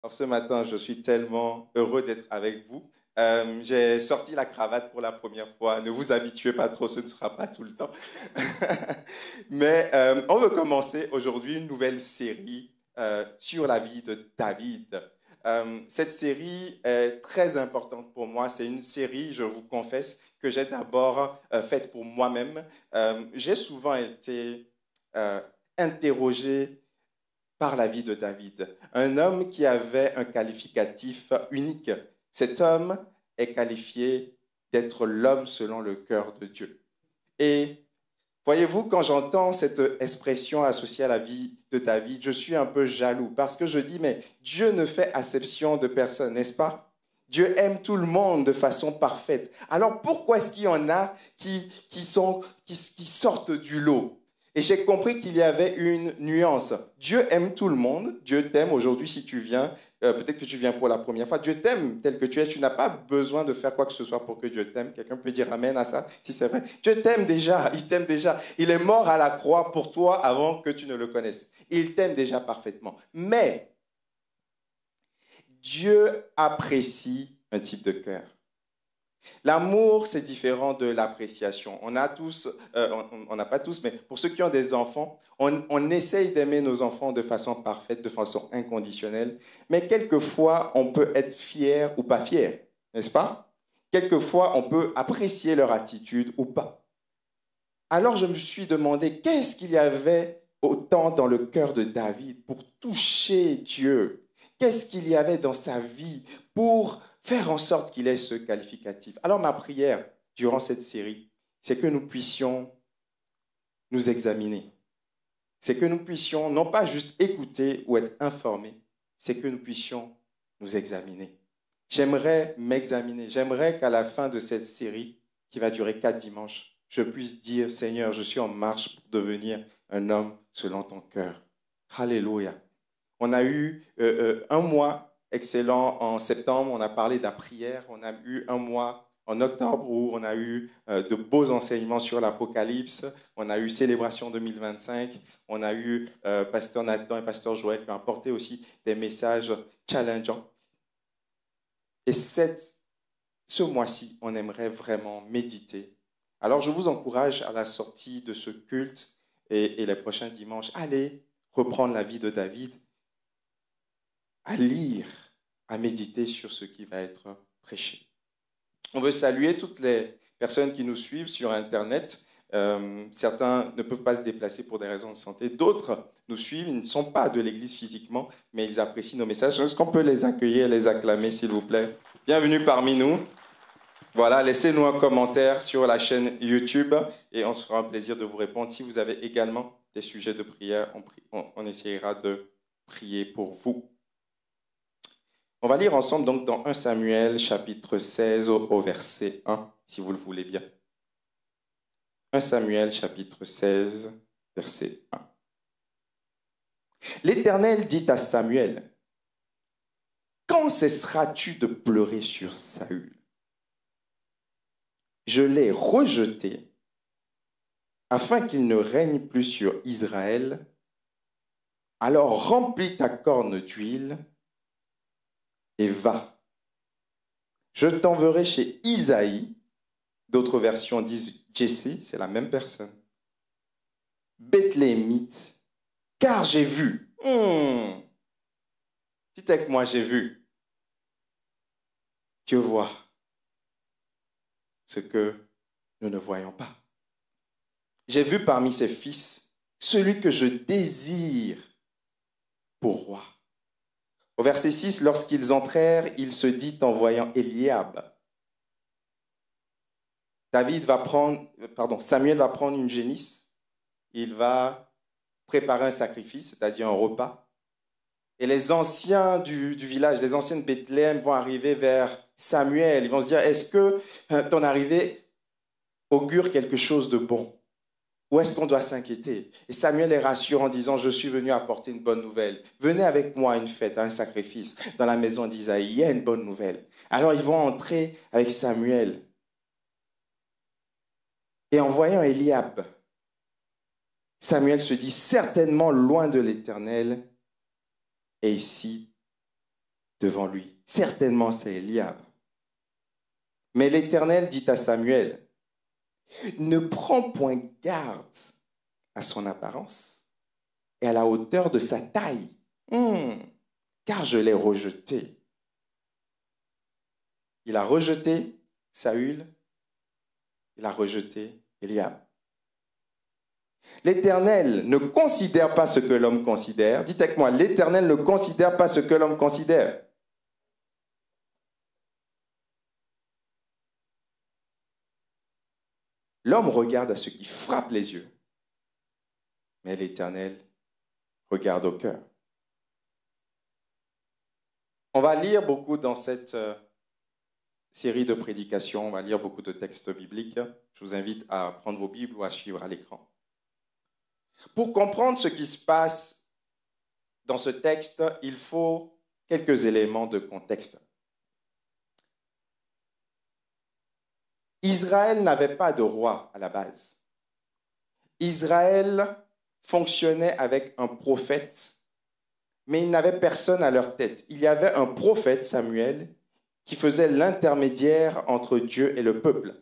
Alors, ce matin, je suis tellement heureux d'être avec vous. J'ai sorti la cravate pour la première fois. Ne vous habituez pas trop, ce ne sera pas tout le temps. Mais on veut commencer aujourd'hui une nouvelle série sur la vie de David. Cette série est très importante pour moi. C'est une série, je vous confesse, que j'ai d'abord faite pour moi-même. J'ai souvent été interrogé par la vie de David, un homme qui avait un qualificatif unique. Cet homme est qualifié d'être l'homme selon le cœur de Dieu. Et voyez-vous, quand j'entends cette expression associée à la vie de David, je suis un peu jaloux parce que je dis, mais Dieu ne fait acception de personne, n'est-ce pas? Dieu aime tout le monde de façon parfaite. Alors pourquoi est-ce qu'il y en a qui sortent du lot? Et j'ai compris qu'il y avait une nuance. Dieu aime tout le monde. Dieu t'aime aujourd'hui si tu viens. Peut-être que tu viens pour la première fois. Dieu t'aime tel que tu es. Tu n'as pas besoin de faire quoi que ce soit pour que Dieu t'aime. Quelqu'un peut dire amen à ça, si c'est vrai. Dieu t'aime déjà. Il t'aime déjà. Il est mort à la croix pour toi avant que tu ne le connaisses. Il t'aime déjà parfaitement. Mais Dieu apprécie un type de cœur. L'amour, c'est différent de l'appréciation. On a tous, on n'a pas tous, mais pour ceux qui ont des enfants, on essaye d'aimer nos enfants de façon parfaite, de façon inconditionnelle, mais quelquefois, on peut être fier ou pas fier, n'est-ce pas? Quelquefois, on peut apprécier leur attitude ou pas. Alors, je me suis demandé, qu'est-ce qu'il y avait autant dans le cœur de David pour toucher Dieu? Qu'est-ce qu'il y avait dans sa vie pour faire en sorte qu'il ait ce qualificatif? Alors ma prière durant cette série, c'est que nous puissions nous examiner. C'est que nous puissions non pas juste écouter ou être informés, c'est que nous puissions nous examiner. J'aimerais m'examiner. J'aimerais qu'à la fin de cette série, qui va durer 4 dimanches, je puisse dire, Seigneur, je suis en marche pour devenir un homme selon ton cœur. Alléluia. On a eu un mois excellent en septembre, on a parlé de la prière, on a eu un mois en octobre où on a eu de beaux enseignements sur l'Apocalypse, on a eu Célébration 2025, on a eu Pasteur Nathan et Pasteur Joël qui ont apporté aussi des messages challengeants. Et ce mois-ci, on aimerait vraiment méditer. Alors je vous encourage à la sortie de ce culte et les prochains dimanches, allez reprendre la vie de David, à lire, à méditer sur ce qui va être prêché. On veut saluer toutes les personnes qui nous suivent sur Internet. Certains ne peuvent pas se déplacer pour des raisons de santé. D'autres nous suivent, ils ne sont pas de l'Église physiquement, mais ils apprécient nos messages. Est-ce qu'on peut les accueillir, les acclamer, s'il vous plaît? Bienvenue parmi nous. Voilà, laissez-nous un commentaire sur la chaîne YouTube et on se fera un plaisir de vous répondre. Si vous avez également des sujets de prière, on essaiera de prier pour vous. On va lire ensemble donc dans 1 Samuel chapitre 16 au verset 1, si vous le voulez bien. 1 Samuel chapitre 16, verset 1. L'Éternel dit à Samuel, « Quand cesseras-tu de pleurer sur Saül? Je l'ai rejeté afin qu'il ne règne plus sur Israël. Alors remplis ta corne d'huile et va. Je t'enverrai chez Isaïe. » D'autres versions disent Jesse, c'est la même personne. Bethléemite, car j'ai vu. Dites avec moi, j'ai vu. Dieu voit ce que nous ne voyons pas. J'ai vu parmi ses fils celui que je désire pour roi. Au verset 6, lorsqu'ils entrèrent, il se dit en voyant Eliab. Samuel va prendre une génisse, il va préparer un sacrifice, c'est-à-dire un repas. Et les anciens du village, les anciens de Bethléem vont arriver vers Samuel. Ils vont se dire, est-ce que ton arrivée augure quelque chose de bon? Ou est-ce qu'on doit s'inquiéter? Et Samuel les rassure en disant, je suis venu apporter une bonne nouvelle. Venez avec moi à une fête, à un sacrifice dans la maison d'Isaïe. Il y a une bonne nouvelle. Alors ils vont entrer avec Samuel. Et en voyant Eliab, Samuel se dit, certainement loin de l'Éternel est ici devant lui. Certainement, c'est Eliab. Mais l'Éternel dit à Samuel, ne prends point garde à son apparence et à la hauteur de sa taille, car je l'ai rejeté. Il a rejeté Saül, il a rejeté Eliab. L'Éternel ne considère pas ce que l'homme considère. Dites avec moi, l'Éternel ne considère pas ce que l'homme considère. L'homme regarde à ce qui frappe les yeux, mais l'Éternel regarde au cœur. On va lire beaucoup dans cette série de prédications, on va lire beaucoup de textes bibliques. Je vous invite à prendre vos Bibles ou à suivre à l'écran. Pour comprendre ce qui se passe dans ce texte, il faut quelques éléments de contexte. Israël n'avait pas de roi à la base. Israël fonctionnait avec un prophète, mais il n'avait personne à leur tête. Il y avait un prophète, Samuel, qui faisait l'intermédiaire entre Dieu et le peuple.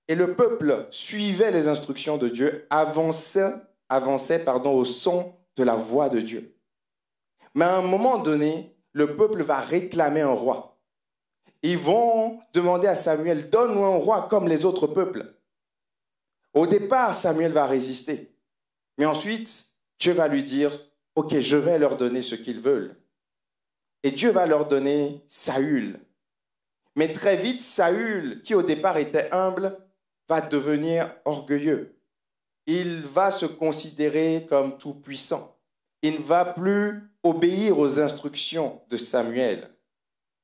Et le peuple suivait les instructions de Dieu, avançait au son de la voix de Dieu. Mais à un moment donné, le peuple va réclamer un roi. Ils vont demander à Samuel, donne-nous un roi comme les autres peuples. Au départ, Samuel va résister. Mais ensuite, Dieu va lui dire, ok, je vais leur donner ce qu'ils veulent. Et Dieu va leur donner Saül. Mais très vite, Saül, qui au départ était humble, va devenir orgueilleux. Il va se considérer comme tout puissant. Il ne va plus obéir aux instructions de Samuel.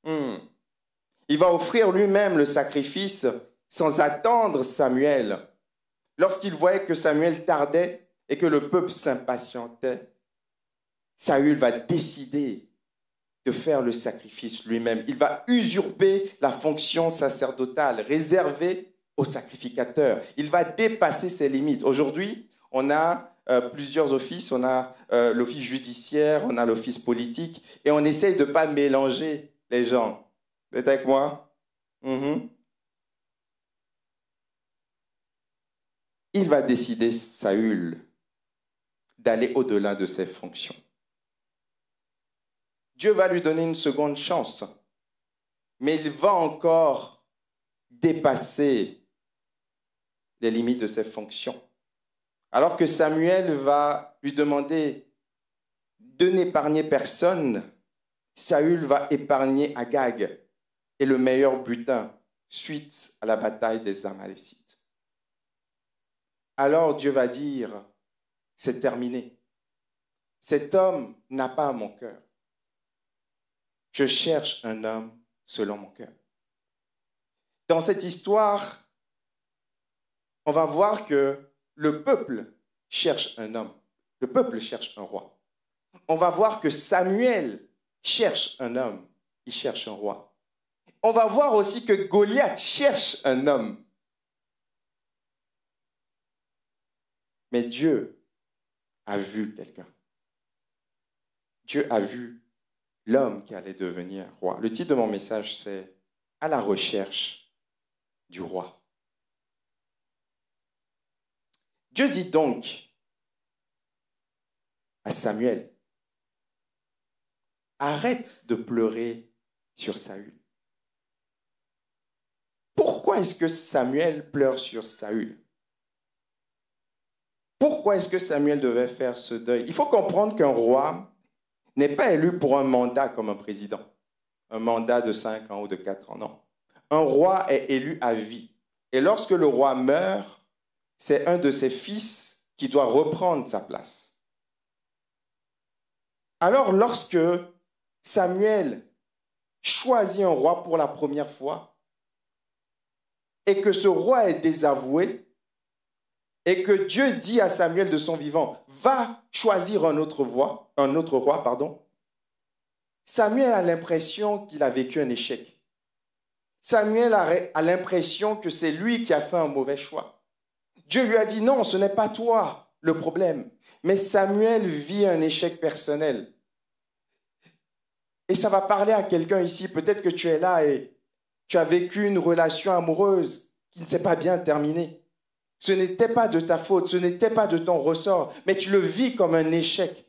Il va offrir lui-même le sacrifice sans attendre Samuel. Lorsqu'il voyait que Samuel tardait et que le peuple s'impatientait, Saül va décider de faire le sacrifice lui-même. Il va usurper la fonction sacerdotale réservée aux sacrificateurs. Il va dépasser ses limites. Aujourd'hui, on a plusieurs offices. On a l'office judiciaire, on a l'office politique, et on essaye de ne pas mélanger les gens. Vous êtes avec moi? Il va décider, Saül, d'aller au-delà de ses fonctions. Dieu va lui donner une seconde chance, mais il va encore dépasser les limites de ses fonctions. Alors que Samuel va lui demander de n'épargner personne, Saül va épargner Agag et le meilleur butin suite à la bataille des Amalécites. Alors Dieu va dire, c'est terminé. Cet homme n'a pas mon cœur. Je cherche un homme selon mon cœur. Dans cette histoire, on va voir que le peuple cherche un homme. Le peuple cherche un roi. On va voir que Samuel cherche un homme. Il cherche un roi. On va voir aussi que Goliath cherche un homme. Mais Dieu a vu quelqu'un. Dieu a vu l'homme qui allait devenir roi. Le titre de mon message, c'est « À la recherche du roi ». Dieu dit donc à Samuel, « Arrête de pleurer sur Saül ». Pourquoi est-ce que Samuel pleure sur Saül? Pourquoi est-ce que Samuel devait faire ce deuil? Il faut comprendre qu'un roi n'est pas élu pour un mandat comme un président, un mandat de 5 ans ou de 4 ans, non. Un roi est élu à vie. Et lorsque le roi meurt, c'est un de ses fils qui doit reprendre sa place. Alors, lorsque Samuel choisit un roi pour la première fois, et que ce roi est désavoué, et que Dieu dit à Samuel de son vivant, va choisir un autre roi, Samuel a l'impression qu'il a vécu un échec. Samuel a l'impression que c'est lui qui a fait un mauvais choix. Dieu lui a dit, non, ce n'est pas toi le problème. Mais Samuel vit un échec personnel. Et ça va parler à quelqu'un ici. Peut-être que tu es là et tu as vécu une relation amoureuse qui ne s'est pas bien terminée. Ce n'était pas de ta faute, ce n'était pas de ton ressort, mais tu le vis comme un échec.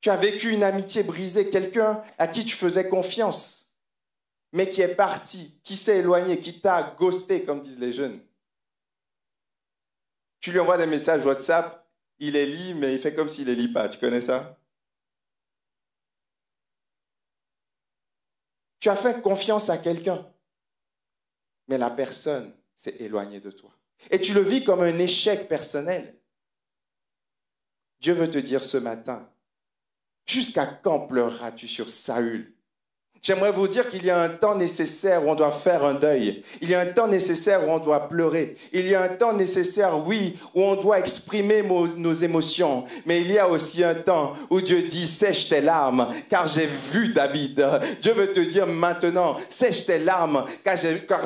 Tu as vécu une amitié brisée, quelqu'un à qui tu faisais confiance, mais qui est parti, qui s'est éloigné, qui t'a ghosté, comme disent les jeunes. Tu lui envoies des messages WhatsApp, il les lit, mais il fait comme s'il ne les lit pas. Tu connais ça? Tu as fait confiance à quelqu'un, mais la personne s'est éloignée de toi. Et tu le vis comme un échec personnel. Dieu veut te dire ce matin, jusqu'à quand pleureras-tu sur Saül? J'aimerais vous dire qu'il y a un temps nécessaire où on doit faire un deuil. Il y a un temps nécessaire où on doit pleurer. Il y a un temps nécessaire, oui, où on doit exprimer nos émotions. Mais il y a aussi un temps où Dieu dit, sèche tes larmes, car j'ai vu David. Dieu veut te dire maintenant, sèche tes larmes, car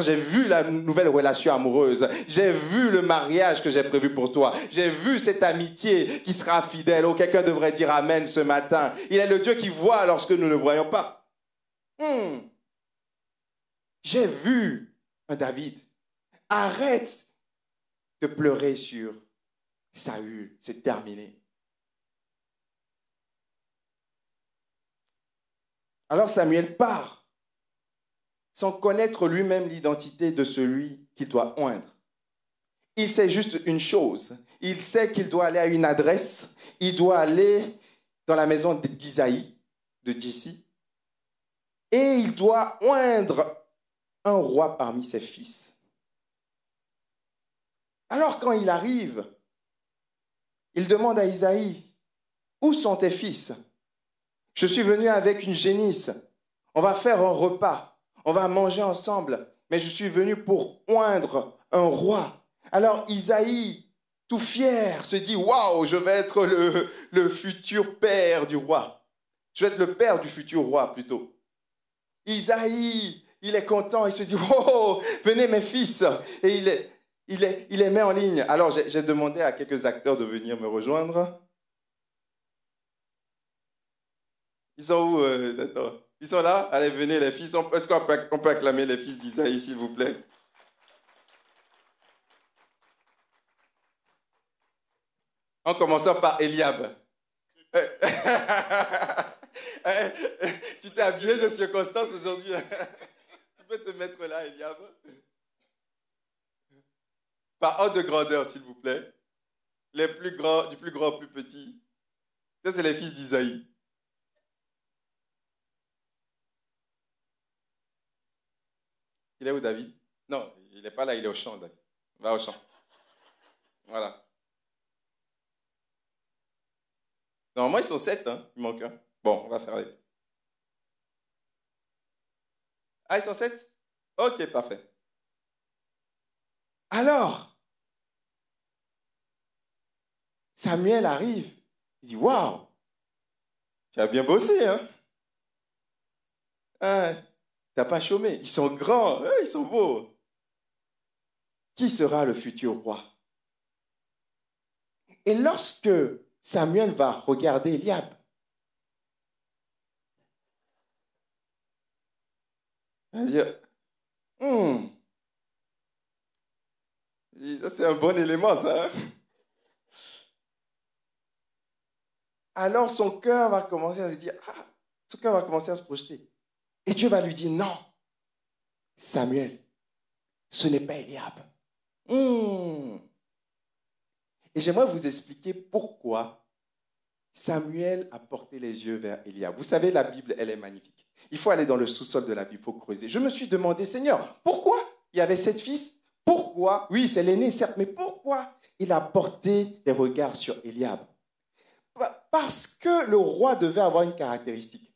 j'ai vu la nouvelle relation amoureuse. J'ai vu le mariage que j'ai prévu pour toi. J'ai vu cette amitié qui sera fidèle. Oh, quelqu'un devrait dire amen ce matin. Il est le Dieu qui voit lorsque nous ne voyons pas. J'ai vu un David. Arrête de pleurer sur Saül. C'est terminé. Alors Samuel part sans connaître lui-même l'identité de celui qu'il doit oindre. Il sait juste une chose. Il sait qu'il doit aller à une adresse. Il doit aller dans la maison d'Isaïe, de Jesse. Et il doit oindre un roi parmi ses fils. Alors quand il arrive, il demande à Isaïe, « Où sont tes fils? Je suis venu avec une génisse. On va faire un repas. On va manger ensemble. Mais je suis venu pour oindre un roi. » Alors Isaïe, tout fier, se dit, « Waouh, je vais être le futur père du roi. Je vais être le père du futur roi plutôt. » Isaïe, il est content, il se dit, oh, venez mes fils. Et il les met en ligne. Alors, j'ai demandé à quelques acteurs de venir me rejoindre. Ils sont où, Nathan? Ils sont là? Allez, venez les fils. Est-ce qu'on peut acclamer les fils d'Isaïe, s'il vous plaît? En commençant par Eliab. Tu t'es habillé de circonstances aujourd'hui. Tu peux te mettre là, Eliab. Par ordre de grandeur, s'il vous plaît. Les plus grands, du plus grand au plus petit. Ça, c'est les fils d'Isaïe. Il est où, David? Non, il n'est pas là, il est au champ, David. Va au champ. Voilà. Normalement, ils sont 7, hein. Il manque un. Bon, on va faire avec. Ah, ils sont 7? Ok, parfait. Alors, Samuel arrive. Il dit, waouh, tu as bien bossé, hein? Ah, tu n'as pas chômé. Ils sont grands, ils sont beaux. Qui sera le futur roi? Et lorsque Samuel va regarder Eliab, il va dire, ça c'est un bon élément, ça. Hein? Alors son cœur va commencer à se dire, son cœur va commencer à se projeter. Et Dieu va lui dire, non, Samuel, ce n'est pas Eliab. Et j'aimerais vous expliquer pourquoi Samuel a porté les yeux vers Eliab. Vous savez, la Bible, elle est magnifique. Il faut aller dans le sous-sol de la Bible, il faut creuser. Je me suis demandé, Seigneur, pourquoi il y avait 7 fils? Pourquoi? Oui, c'est l'aîné, certes, mais pourquoi il a porté les regards sur Eliab? Parce que le roi devait avoir une caractéristique.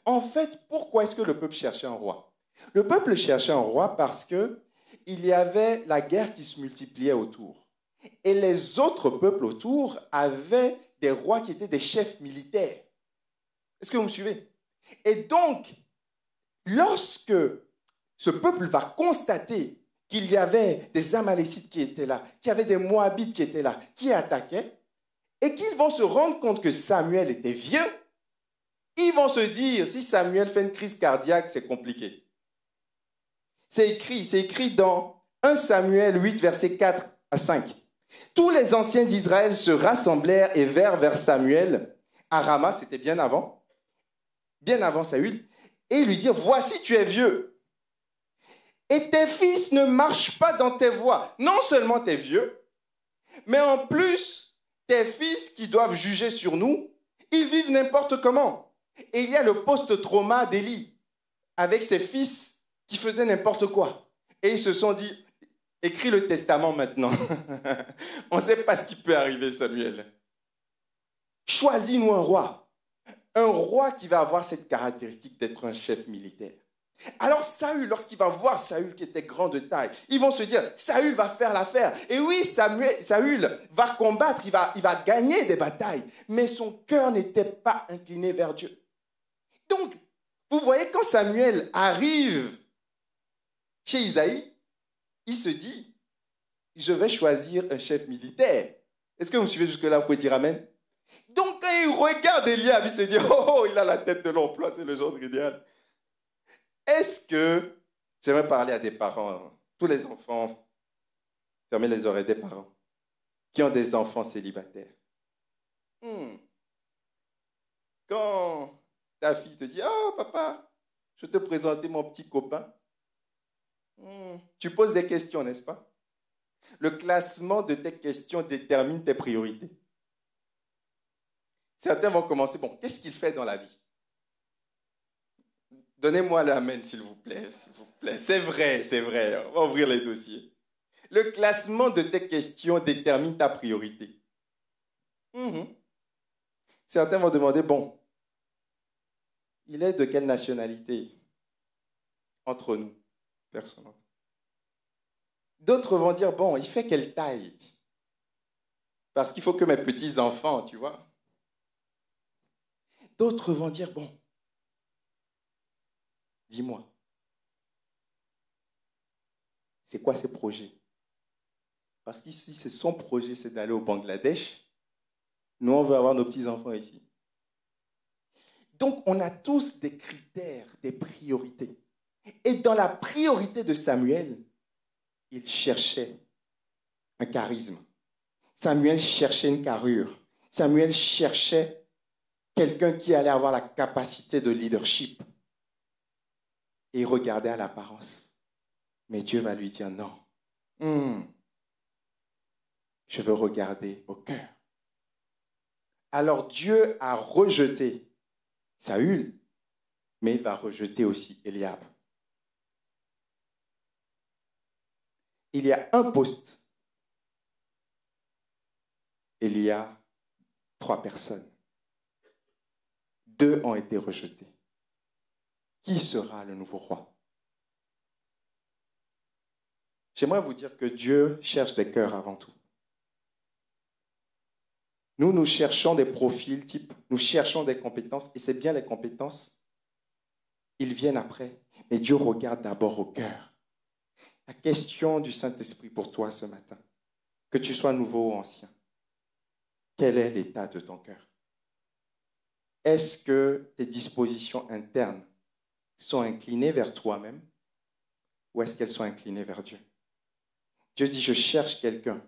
En fait, pourquoi est-ce que le peuple cherchait un roi? Le peuple cherchait un roi parce qu'il y avait la guerre qui se multipliait autour. Et les autres peuples autour avaient des rois qui étaient des chefs militaires. Est-ce que vous me suivez? Et donc, lorsque ce peuple va constater qu'il y avait des Amalécites qui étaient là, qu'il y avait des Moabites qui étaient là, qui attaquaient, et qu'ils vont se rendre compte que Samuel était vieux, Ils vont se dire, si Samuel fait une crise cardiaque, c'est compliqué. C'est écrit dans 1 Samuel 8, versets 4 à 5. Tous les anciens d'Israël se rassemblèrent et vinrent vers Samuel à Rama, c'était bien avant Saül, et lui dirent, voici tu es vieux, et tes fils ne marchent pas dans tes voies. Non seulement tu es vieux, mais en plus, tes fils qui doivent juger sur nous, ils vivent n'importe comment. Et il y a le post-trauma d'Élie, avec ses fils qui faisaient n'importe quoi. Et ils se sont dit, écris le testament maintenant. On ne sait pas ce qui peut arriver, Samuel. Choisis-nous un roi qui va avoir cette caractéristique d'être un chef militaire. Alors Saül, lorsqu'il va voir Saül qui était grand de taille, ils vont se dire, Saül va faire l'affaire. Et oui, Saül va combattre, il va gagner des batailles, mais son cœur n'était pas incliné vers Dieu. Donc, vous voyez, quand Samuel arrive chez Isaïe, il se dit, je vais choisir un chef militaire. Est-ce que vous me suivez jusque-là? Vous pouvez dire Amen? Donc, quand il regarde Eliab, il se dit, oh, il a la tête de l'emploi, c'est le genre idéal. Est-ce que, j'aimerais parler à des parents, tous les enfants, fermez les oreilles des parents, qui ont des enfants célibataires. Quand ta fille te dit, oh papa, je vais te présenter mon petit copain, tu poses des questions, n'est-ce pas? Le classement de tes questions détermine tes priorités. Certains vont commencer, bon, qu'est-ce qu'il fait dans la vie? Donnez-moi l'amen, s'il vous plaît, s'il vous plaît. C'est vrai, on va ouvrir les dossiers. Le classement de tes questions détermine ta priorité. Certains vont demander, bon, il est de quelle nationalité? Entre nous, personne. D'autres vont dire, bon, il fait quelle taille? Parce qu'il faut que mes petits-enfants, tu vois. D'autres vont dire, bon, dis-moi, c'est quoi ses projets? Parce qu'ici, c'est son projet, c'est d'aller au Bangladesh. Nous, on veut avoir nos petits-enfants ici. Donc, on a tous des critères, des priorités. Et dans la priorité de Samuel, il cherchait un charisme. Samuel cherchait une carrure. Samuel cherchait quelqu'un qui allait avoir la capacité de leadership. Et il regardait à l'apparence. Mais Dieu va lui dire non. Je veux regarder au cœur. Alors Dieu a rejeté Saül, mais il va rejeter aussi Eliab. Il y a un poste. Il y a 3 personnes. 2 ont été rejetés. Qui sera le nouveau roi? J'aimerais vous dire que Dieu cherche des cœurs avant tout. Nous cherchons des profils types, nous cherchons des compétences, et c'est bien les compétences, ils viennent après, mais Dieu regarde d'abord au cœur. La question du Saint-Esprit pour toi ce matin, que tu sois nouveau ou ancien, quel est l'état de ton cœur? Est-ce que tes dispositions internes sont inclinées vers toi-même ou est-ce qu'elles sont inclinées vers Dieu? Dieu dit, je cherche quelqu'un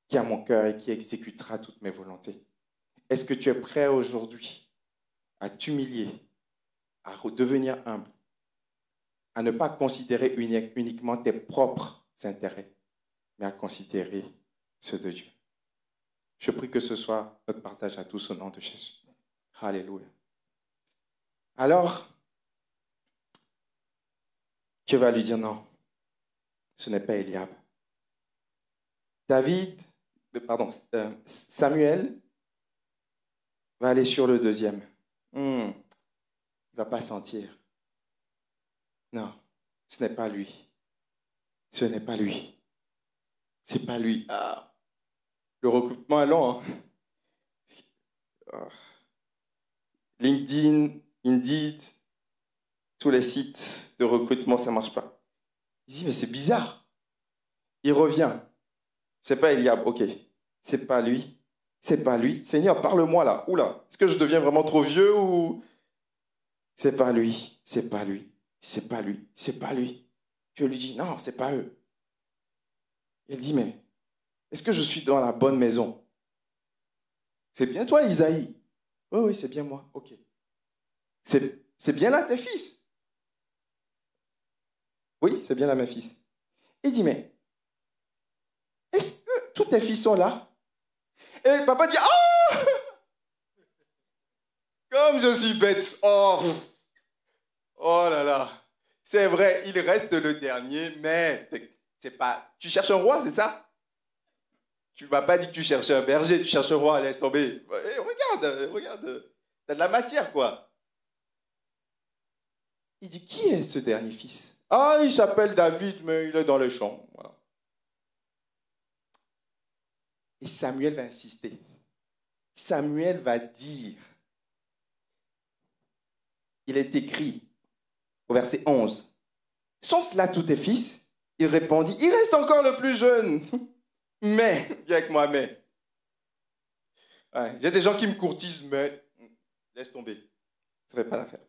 qui a mon cœur et qui exécutera toutes mes volontés. Est-ce que tu es prêt aujourd'hui à t'humilier, à redevenir humble, à ne pas considérer uniquement tes propres intérêts, mais à considérer ceux de Dieu? Je prie que ce soit notre partage à tous au nom de Jésus. Alléluia. Alors, Dieu va lui dire non, ce n'est pas Eliab. Samuel va aller sur le deuxième. Il ne va pas sentir. Non, ce n'est pas lui. Ce n'est pas lui. C'est pas lui. Ah, le recrutement est long. LinkedIn, Indeed, tous les sites de recrutement, ça ne marche pas. Il dit, mais c'est bizarre. Il revient. C'est pas Eliab, ok. C'est pas lui. C'est pas lui. Seigneur, parle-moi là. Oula, est-ce que je deviens vraiment trop vieux ou... c'est pas lui, c'est pas lui, c'est pas lui, c'est pas lui. Je lui dis, non, c'est pas eux. Il dit, mais est-ce que je suis dans la bonne maison? C'est bien toi, Isaïe? Oui, oui, c'est bien moi. Ok. C'est bien là tes fils? Oui, c'est bien là mes fils. Il dit, mais est-ce que tous tes fils sont là? Et papa dit, oh, comme je suis bête. Oh, oh là là. C'est vrai, il reste le dernier, mais c'est pas. Tu cherches un roi, c'est ça? Tu ne m'as pas dit que tu cherchais un berger, tu cherches un roi, laisse tomber. Regarde, regarde. T'as de la matière, quoi. Il dit, qui est ce dernier fils? Ah, il s'appelle David, mais il est dans les champs. Voilà. Et Samuel va insister. Samuel va dire, il est écrit au verset 11, sont cela tous tes fils? Il répondit, il reste encore le plus jeune. Mais, dis avec moi, mais. Ouais, j'ai des gens qui me courtisent, mais laisse tomber. Ça ne fait pas l'affaire.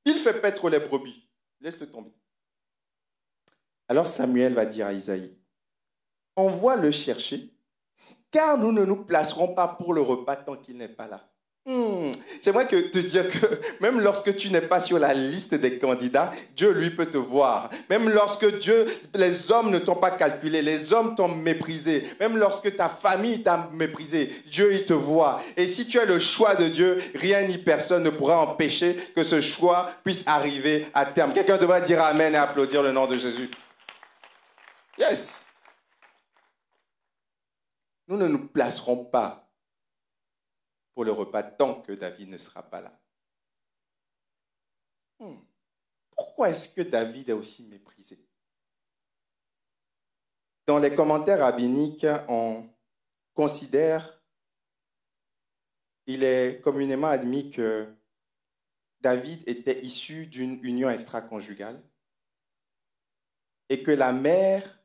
Il fait paître les brebis. Laisse-le tomber. Alors Samuel va dire à Isaïe, envoie le chercher, car nous ne nous placerons pas pour le repas tant qu'il n'est pas là. J'aimerais te dire que même lorsque tu n'es pas sur la liste des candidats, Dieu, lui, peut te voir. Même lorsque les hommes ne t'ont pas calculé, les hommes t'ont méprisé, même lorsque ta famille t'a méprisé, Dieu, il te voit. Et si tu es le choix de Dieu, rien ni personne ne pourra empêcher que ce choix puisse arriver à terme. Quelqu'un devrait dire Amen et applaudir le nom de Jésus. Yes. Nous ne nous placerons pas pour le repas tant que David ne sera pas là. Pourquoi est-ce que David est aussi méprisé? Dans les commentaires rabbiniques, on considère, il est communément admis que David était issu d'une union extra-conjugale et que la mère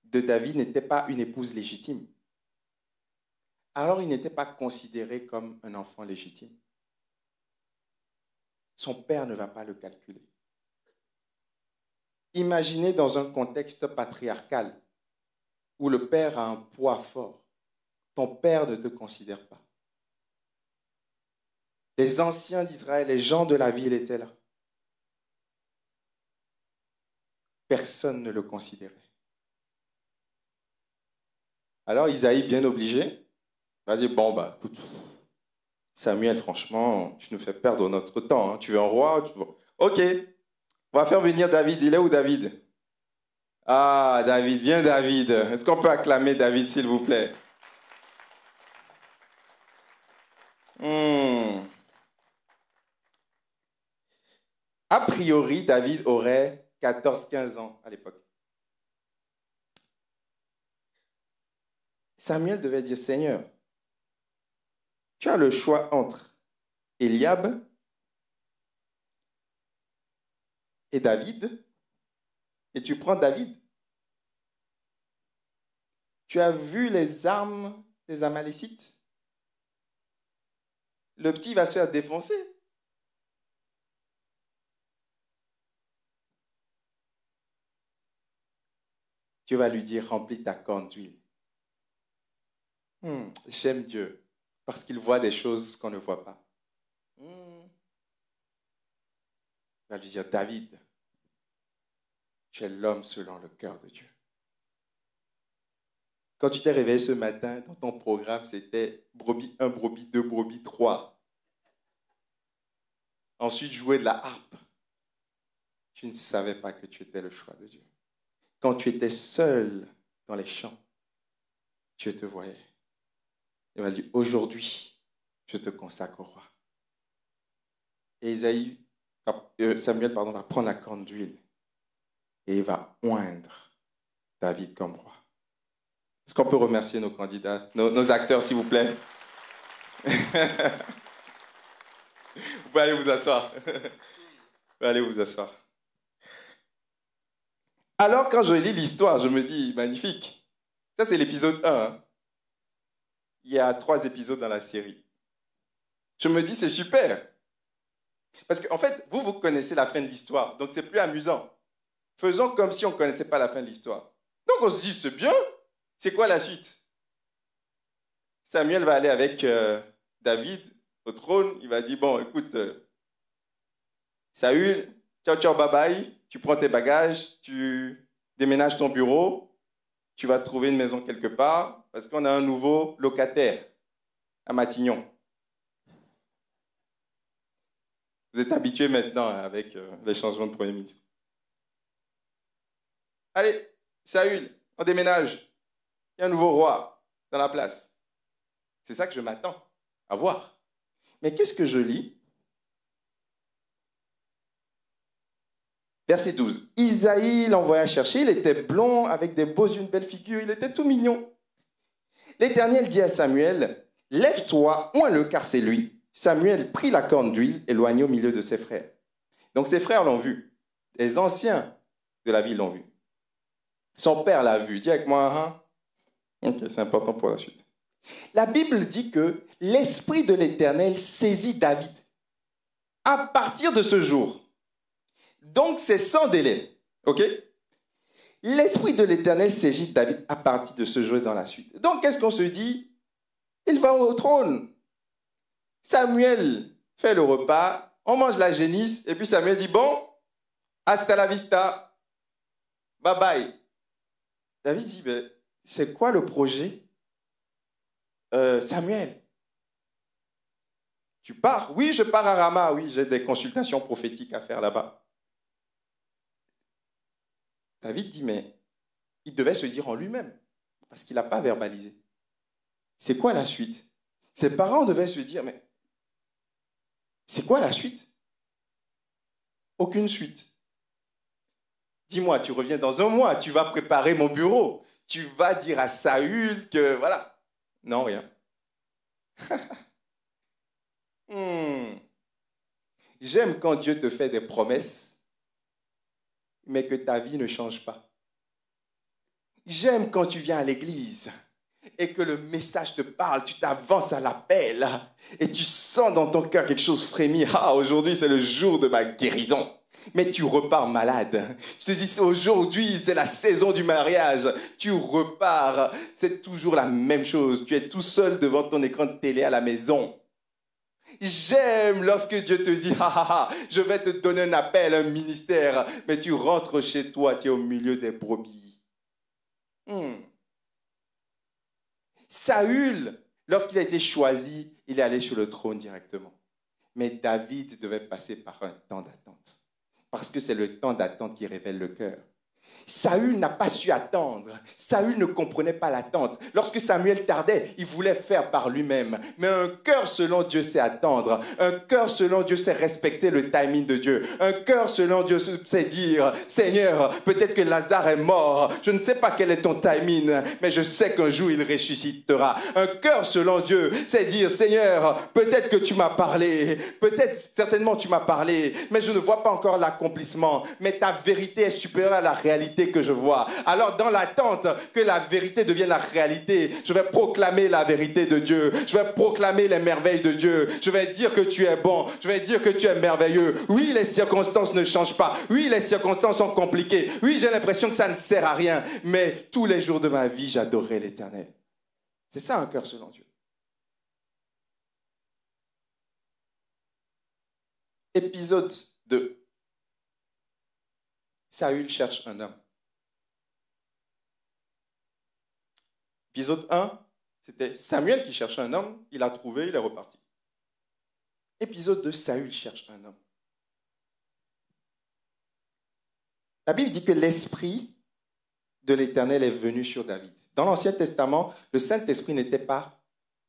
de David n'était pas une épouse légitime. Alors il n'était pas considéré comme un enfant légitime. Son père ne va pas le calculer. Imaginez dans un contexte patriarcal où le père a un poids fort. Ton père ne te considère pas. Les anciens d'Israël, les gens de la ville étaient là. Personne ne le considérait. Alors Isaïe, bien obligé, va dire, bon, écoute, Samuel, franchement, tu nous fais perdre notre temps. Hein. Tu veux un roi? Ok, on va faire venir David. Il est où, David? Ah, David, viens, David. Est-ce qu'on peut acclamer David, s'il vous plaît? A priori, David aurait 14-15 ans à l'époque. Samuel devait dire, Seigneur, tu as le choix entre Eliab et David, et tu prends David. Tu as vu les armes des Amalécites? Le petit va se faire défoncer. Tu vas lui dire, remplis ta corne d'huile. J'aime Dieu, parce qu'il voit des choses qu'on ne voit pas. Tu vas lui dire, David, tu es l'homme selon le cœur de Dieu. Quand tu t'es réveillé ce matin, dans ton programme, c'était brebis 1, brebis 2, brebis 3. Ensuite, jouer de la harpe. Tu ne savais pas que tu étais le choix de Dieu. Quand tu étais seul dans les champs, Dieu te voyait. Il m'a dit, aujourd'hui, je te consacre au roi. Et Samuel va prendre la corne d'huile et il va oindre David comme roi. Est-ce qu'on peut remercier nos candidats, nos acteurs, s'il vous plaît? Vous pouvez aller vous asseoir. Vous pouvez aller vous asseoir. Alors, quand je lis l'histoire, je me dis, magnifique. Ça, c'est l'épisode 1. Hein. Il y a 3 épisodes dans la série. Je me dis, c'est super. Parce qu'en fait, vous connaissez la fin de l'histoire, donc c'est plus amusant. Faisons comme si on ne connaissait pas la fin de l'histoire. Donc on se dit, c'est bien, c'est quoi la suite? Samuel va aller avec David au trône, il va dire, bon, écoute, Saül, ciao, ciao, bye bye, tu prends tes bagages, tu déménages ton bureau, tu vas trouver une maison quelque part, parce qu'on a un nouveau locataire à Matignon. Vous êtes habitués maintenant avec les changements de Premier ministre. Allez, Saül, on déménage. Il y a un nouveau roi dans la place. C'est ça que je m'attends à voir. Mais qu'est-ce que je lis? Verset 12. Isaïe l'envoya chercher, il était blond, avec des beaux yeux, une belle figure, il était tout mignon. L'Éternel dit à Samuel, « Lève-toi, oins-le, car c'est lui. » Samuel prit la corne d'huile, éloigné au milieu de ses frères. Donc ses frères l'ont vu. Les anciens de la ville l'ont vu. Son père l'a vu. Dis avec moi, hein? Ok, c'est important pour la suite. La Bible dit que l'Esprit de l'Éternel saisit David à partir de ce jour. Donc c'est sans délai. Ok? L'Esprit de l'Éternel saisit David à partir de ce jour et dans la suite. Donc qu'est-ce qu'on se dit? Il va au trône. Samuel fait le repas, on mange la génisse, et puis Samuel dit, bon, hasta la vista, bye bye. David dit, ben, c'est quoi le projet? Samuel, tu pars? Oui, je pars à Rama, oui, j'ai des consultations prophétiques à faire là-bas. David dit, mais il devait se dire en lui-même, parce qu'il n'a pas verbalisé. C'est quoi la suite? Ses parents devaient se dire, mais c'est quoi la suite? Aucune suite. Dis-moi, tu reviens dans un mois, tu vas préparer mon bureau, tu vas dire à Saül que, voilà. Non, rien. J'aime quand Dieu te fait des promesses, mais que ta vie ne change pas. J'aime quand tu viens à l'église et que le message te parle, tu t'avances à l'appel et tu sens dans ton cœur quelque chose frémir. Ah, aujourd'hui, c'est le jour de ma guérison. Mais tu repars malade. Je te dis, aujourd'hui, c'est la saison du mariage. Tu repars, c'est toujours la même chose. Tu es tout seul devant ton écran de télé à la maison. J'aime lorsque Dieu te dit, ah, ah, ah, je vais te donner un appel, un ministère, mais tu rentres chez toi, tu es au milieu des brebis. Saül, lorsqu'il a été choisi, il est allé sur le trône directement. Mais David devait passer par un temps d'attente. Parce que c'est le temps d'attente qui révèle le cœur. Saül n'a pas su attendre. Saül ne comprenait pas l'attente. Lorsque Samuel tardait, il voulait faire par lui-même. Mais un cœur selon Dieu sait attendre. Un cœur selon Dieu sait respecter le timing de Dieu. Un cœur selon Dieu sait dire, Seigneur, peut-être que Lazare est mort. Je ne sais pas quel est ton timing, mais je sais qu'un jour il ressuscitera. Un cœur selon Dieu sait dire, Seigneur, peut-être que tu m'as parlé. Peut-être, certainement tu m'as parlé, mais je ne vois pas encore l'accomplissement. Mais ta vérité est supérieure à la réalité que je vois. Alors dans l'attente que la vérité devienne la réalité, je vais proclamer la vérité de Dieu. Je vais proclamer les merveilles de Dieu. Je vais dire que tu es bon. Je vais dire que tu es merveilleux. Oui, les circonstances ne changent pas. Oui, les circonstances sont compliquées. Oui, j'ai l'impression que ça ne sert à rien. Mais tous les jours de ma vie, j'adorerai l'Éternel. C'est ça un cœur selon Dieu. Épisode 2. Saül cherche un homme. Épisode 1, c'était Samuel qui cherchait un homme, il a trouvé, il est reparti. Épisode 2, Saül cherche un homme. La Bible dit que l'Esprit de l'Éternel est venu sur David. Dans l'Ancien Testament, le Saint-Esprit n'était pas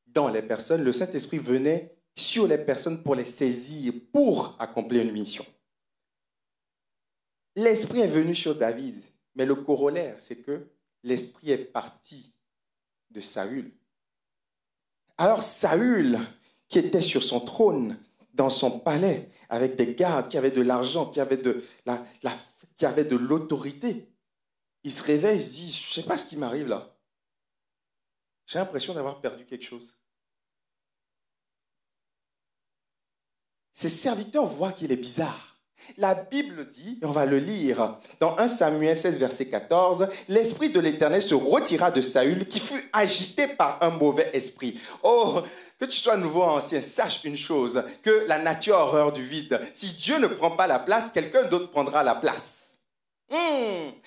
dans les personnes, le Saint-Esprit venait sur les personnes pour les saisir, pour accomplir une mission. L'Esprit est venu sur David, mais le corollaire, c'est que l'Esprit est parti de Saül. Alors Saül, qui était sur son trône, dans son palais, avec des gardes, qui avaient de l'argent, qui avaient de l'autorité, il se réveille, il se dit, je ne sais pas ce qui m'arrive là. J'ai l'impression d'avoir perdu quelque chose. ses serviteurs voient qu'il est bizarre. La Bible dit, et on va le lire, dans 1 Samuel 16, verset 14, « L'esprit de l'Éternel se retira de Saül, qui fut agité par un mauvais esprit. » Oh, que tu sois nouveau ou ancien, sache une chose, que la nature a horreur du vide. Si Dieu ne prend pas la place, quelqu'un d'autre prendra la place.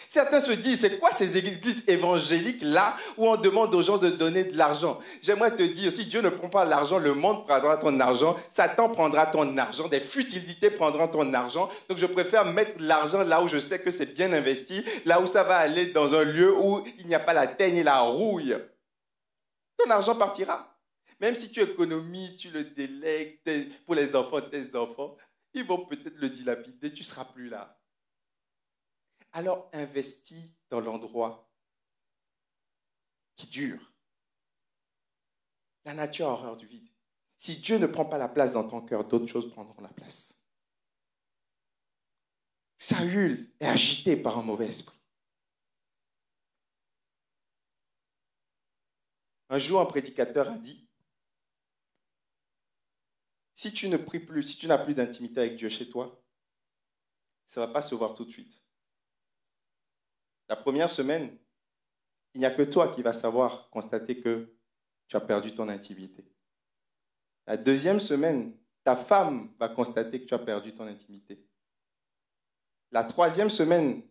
Certains se disent, c'est quoi ces églises évangéliques-là où on demande aux gens de donner de l'argent? J'aimerais te dire, si Dieu ne prend pas l'argent, le monde prendra ton argent, Satan prendra ton argent, des futilités prendront ton argent. Donc je préfère mettre l'argent là où je sais que c'est bien investi, là où ça va aller dans un lieu où il n'y a pas la teigne et la rouille. Ton argent partira. Même si tu économises, tu le délègues pour les enfants de tes enfants, ils vont peut-être le dilapider, tu ne seras plus là. Alors investis dans l'endroit qui dure. La nature a horreur du vide. Si Dieu ne prend pas la place dans ton cœur, d'autres choses prendront la place. Saül est agité par un mauvais esprit. Un jour, un prédicateur a dit, si tu ne pries plus, si tu n'as plus d'intimité avec Dieu chez toi, ça ne va pas se voir tout de suite. La première semaine, il n'y a que toi qui vas savoir constater que tu as perdu ton intimité. La deuxième semaine, ta femme va constater que tu as perdu ton intimité. La troisième semaine,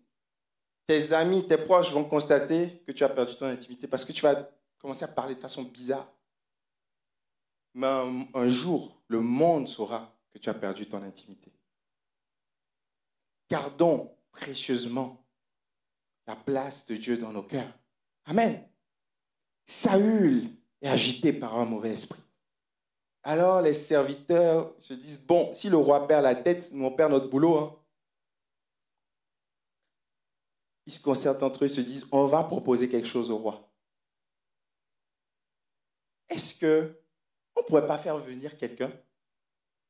tes amis, tes proches vont constater que tu as perdu ton intimité parce que tu vas commencer à parler de façon bizarre. Mais un jour, le monde saura que tu as perdu ton intimité. Gardons précieusement la place de Dieu dans nos cœurs. Amen. Saül est agité par un mauvais esprit. Alors les serviteurs se disent, bon, si le roi perd la tête, nous on perd notre boulot. Hein. Ils se concertent entre eux et se disent, on va proposer quelque chose au roi. Est-ce qu'on ne pourrait pas faire venir quelqu'un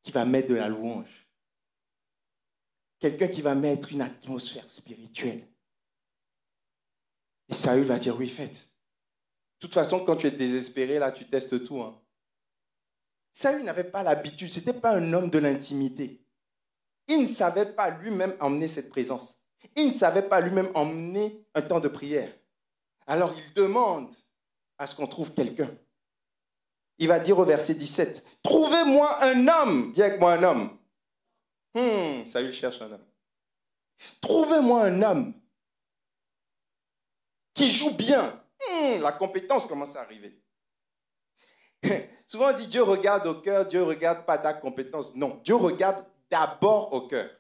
qui va mettre de la louange? Quelqu'un qui va mettre une atmosphère spirituelle? Et Saül va dire, oui, faites. De toute façon, quand tu es désespéré, là, tu testes tout. Hein. Saül n'avait pas l'habitude, ce n'était pas un homme de l'intimité. Il ne savait pas lui-même emmener cette présence. Il ne savait pas lui-même emmener un temps de prière. Alors il demande à ce qu'on trouve quelqu'un. Il va dire au verset 17, « Trouvez-moi un homme. » Dis avec moi un homme. Saül cherche un homme. « Trouvez-moi un homme qui joue bien. » La compétence commence à arriver. Souvent on dit Dieu regarde au cœur, Dieu ne regarde pas ta compétence. Non, Dieu regarde d'abord au cœur.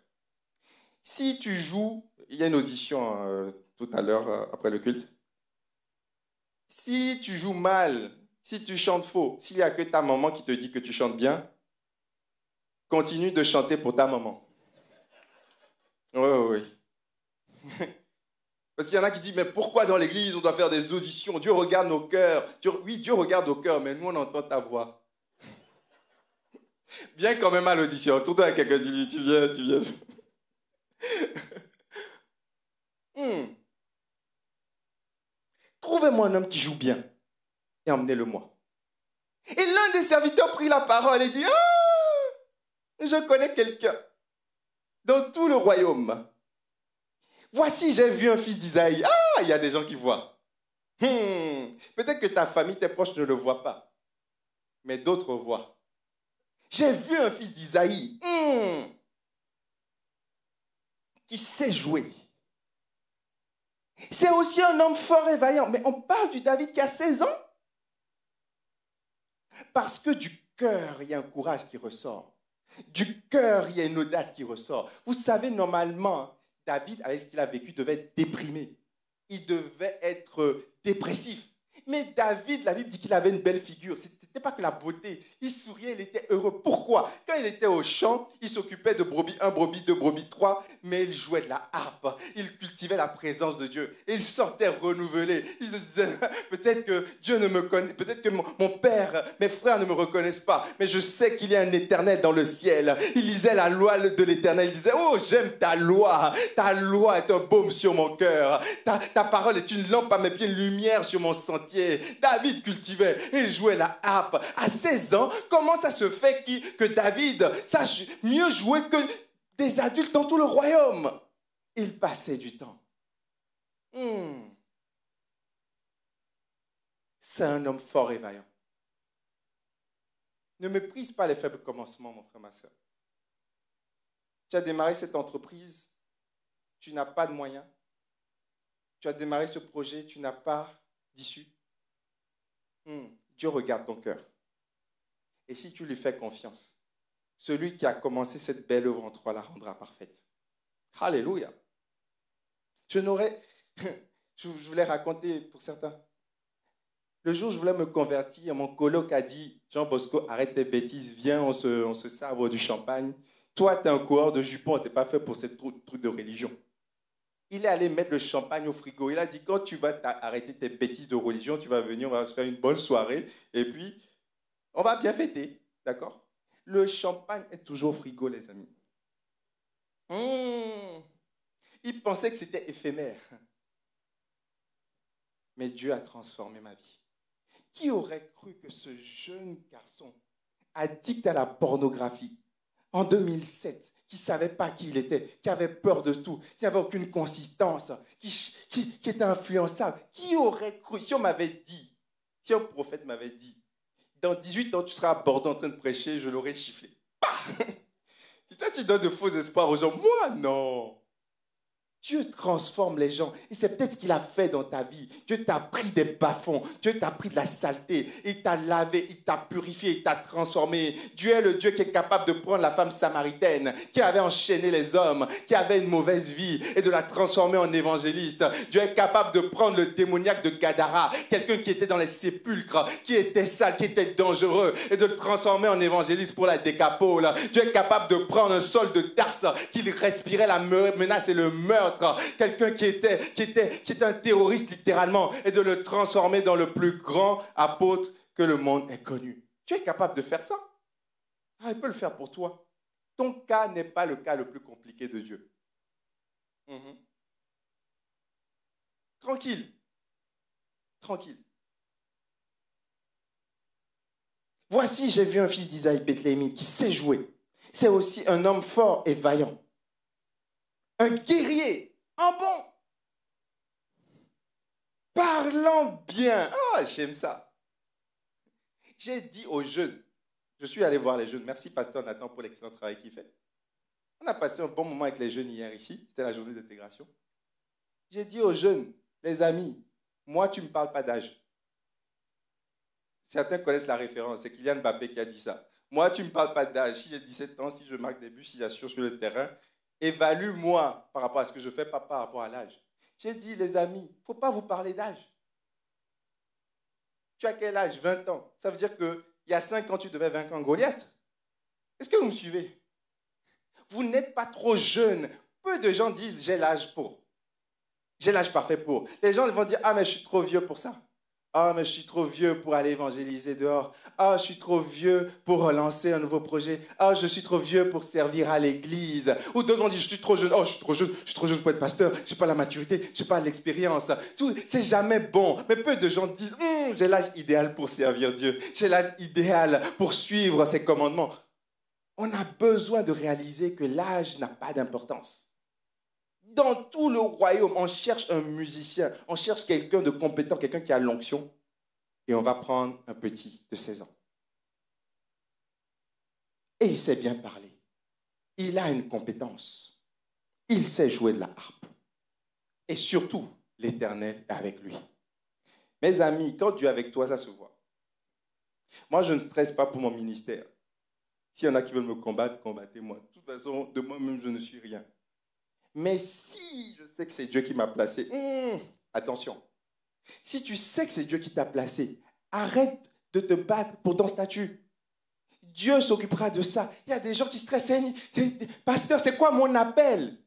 Si tu joues, il y a une audition tout à l'heure après le culte. Si tu joues mal, si tu chantes faux, s'il n'y a que ta maman qui te dit que tu chantes bien, continue de chanter pour ta maman. Oui. Parce qu'il y en a qui disent, mais pourquoi dans l'église on doit faire des auditions? Dieu regarde nos cœurs. Oui, Dieu regarde nos cœurs, mais nous on entend ta voix. Viens quand même à l'audition. Tourne-toi avec quelqu'un, dis-lui, tu viens. Trouvez-moi un homme qui joue bien et emmenez-le-moi. Et l'un des serviteurs prit la parole et dit, je connais quelqu'un dans tout le royaume. Voici, j'ai vu un fils d'Isaïe. Il y a des gens qui voient. Peut-être que ta famille, tes proches ne le voient pas, mais d'autres voient. J'ai vu un fils d'Isaïe qui sait jouer. C'est aussi un homme fort et vaillant. Mais on parle du David qui a 16 ans. Parce que du cœur, il y a un courage qui ressort. Du cœur, il y a une audace qui ressort. Vous savez, normalement, David, avec ce qu'il a vécu, devait être déprimé. Il devait être dépressif. Mais David, la Bible dit qu'il avait une belle figure. Ce n'était pas que la beauté. Il souriait, il était heureux. Pourquoi? Quand il était au champ, il s'occupait de brebis 1, brebis 2, brebis 3, mais il jouait de la harpe. Il cultivait la présence de Dieu. Et il sortait renouvelé. Il se disait, peut-être que Dieu ne me connaît, peut-être que mon père, mes frères ne me reconnaissent pas, mais je sais qu'il y a un éternel dans le ciel. Il lisait la loi de l'éternel. Il disait, oh, j'aime ta loi. Ta loi est un baume sur mon cœur. Ta parole est une lampe à mes pieds, une lumière sur mon sentier. entier. David cultivait et jouait la harpe. À 16 ans, comment ça se fait que David sache mieux jouer que des adultes dans tout le royaume? Il passait du temps. C'est un homme fort et vaillant. Ne méprise pas les faibles commencements, mon frère, ma soeur. Tu as démarré cette entreprise, tu n'as pas de moyens. Tu as démarré ce projet, tu n'as pas d'issue. Dieu regarde ton cœur. Et si tu lui fais confiance, celui qui a commencé cette belle œuvre en toi la rendra parfaite. Alléluia. Je voulais raconter pour certains. Le jour où je voulais me convertir, mon coloc a dit, Jean Bosco, arrête tes bêtises, viens, on se sabre du champagne. Toi, tu es un coureur de jupons, tu n'es pas fait pour ce truc de religion. Il est allé mettre le champagne au frigo. Il a dit, quand tu vas arrêter tes bêtises de religion, tu vas venir, on va se faire une bonne soirée, et puis, on va bien fêter, d'accord? Le champagne est toujours au frigo, les amis. Il pensait que c'était éphémère. Mais Dieu a transformé ma vie. Qui aurait cru que ce jeune garçon addict à la pornographie, en 2007, qui ne savait pas qui il était, qui avait peur de tout, qui n'avait aucune consistance, qui était influençable, qui aurait cru, si on m'avait dit, si un prophète m'avait dit, dans 18 ans, tu seras à Bordeaux en train de prêcher, je l'aurais chifflé. Toi, tu donnes de faux espoirs aux gens. Moi, non. Dieu transforme les gens. Et c'est peut-être ce qu'il a fait dans ta vie. Dieu t'a pris des bas-fonds. Dieu t'a pris de la saleté. Il t'a lavé, il t'a purifié, il t'a transformé. Dieu est le Dieu qui est capable de prendre la femme samaritaine, qui avait enchaîné les hommes, qui avait une mauvaise vie, et de la transformer en évangéliste. Dieu est capable de prendre le démoniaque de Gadara, quelqu'un qui était dans les sépulcres, qui était sale, qui était dangereux, et de le transformer en évangéliste pour la décapole. Dieu est capable de prendre un Saul de Tarse, qui respirait la menace et le meurtre, quelqu'un qui était un terroriste littéralement, et de le transformer dans le plus grand apôtre que le monde ait connu. Tu es capable de faire ça? Il peut le faire pour toi. Ton cas n'est pas le cas le plus compliqué de Dieu. Tranquille. Tranquille. Voici, j'ai vu un fils d'Isaïe Bethléemite qui sait jouer. C'est aussi un homme fort et vaillant. Un guerrier, un bon, parlant bien. J'aime ça. J'ai dit aux jeunes, je suis allé voir les jeunes. Merci, pasteur Nathan, pour l'excellent travail qu'il fait. On a passé un bon moment avec les jeunes hier ici. C'était la journée d'intégration. J'ai dit aux jeunes, les amis, moi, tu ne me parles pas d'âge. Certains connaissent la référence. C'est Kylian Mbappé qui a dit ça. Moi, tu ne me parles pas d'âge. Si j'ai 17 ans, si je marque des buts, si j'assure sur le terrain, évalue-moi par rapport à ce que je fais, pas par rapport à l'âge. J'ai dit, les amis, il ne faut pas vous parler d'âge. Tu as quel âge? 20 ans. Ça veut dire qu'il y a 5 ans, tu devais vaincre un Goliath. Est-ce que vous me suivez? Vous n'êtes pas trop jeune. Peu de gens disent, j'ai l'âge pour. J'ai l'âge parfait pour. Les gens vont dire, mais je suis trop vieux pour ça. Mais je suis trop vieux pour aller évangéliser dehors. Je suis trop vieux pour relancer un nouveau projet. Je suis trop vieux pour servir à l'église. Ou d'autres vont dire, je suis trop jeune. Je suis trop jeune pour être pasteur. Je n'ai pas la maturité, je n'ai pas l'expérience. C'est jamais bon. Mais peu de gens disent, j'ai l'âge idéal pour servir Dieu. J'ai l'âge idéal pour suivre ses commandements. On a besoin de réaliser que l'âge n'a pas d'importance. Dans tout le royaume, on cherche un musicien, on cherche quelqu'un de compétent, quelqu'un qui a l'onction, et on va prendre un petit de 16 ans. Et il sait bien parler. Il a une compétence. Il sait jouer de la harpe. Et surtout, l'Éternel est avec lui. Mes amis, quand Dieu est avec toi, ça se voit. Moi, je ne stresse pas pour mon ministère. S'il y en a qui veulent me combattre, combattez-moi. De toute façon, de moi-même, je ne suis rien. Mais si je sais que c'est Dieu qui m'a placé, attention. Si tu sais que c'est Dieu qui t'a placé, arrête de te battre pour ton statut. Dieu s'occupera de ça. Il y a des gens qui stressent. Pasteur, c'est quoi mon appel?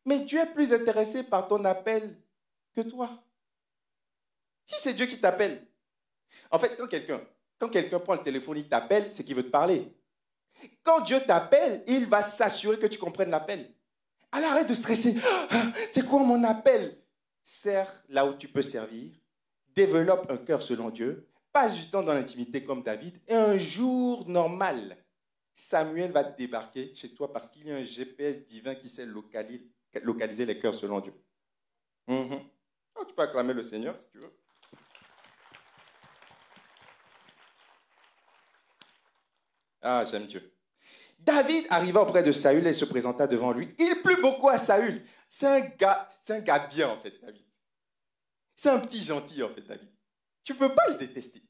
Mais Dieu est plus intéressé par ton appel que toi. Si c'est Dieu qui t'appelle. En fait, quand quelqu'un prend le téléphone, il t'appelle, c'est qu'il veut te parler. Quand Dieu t'appelle, il va s'assurer que tu comprennes l'appel. Alors arrête de stresser. C'est quoi mon appel? sers là où tu peux servir, développe un cœur selon Dieu, passe du temps dans l'intimité comme David, et un jour normal, Samuel va débarquer chez toi parce qu'il y a un GPS divin qui sait localiser les cœurs selon Dieu. Oh, tu peux acclamer le Seigneur si tu veux. Ah, j'aime Dieu. David arriva auprès de Saül et se présenta devant lui. Il plut beaucoup à Saül. C'est un gars bien, en fait, David. C'est un petit gentil, en fait, David. Tu ne peux pas le détester.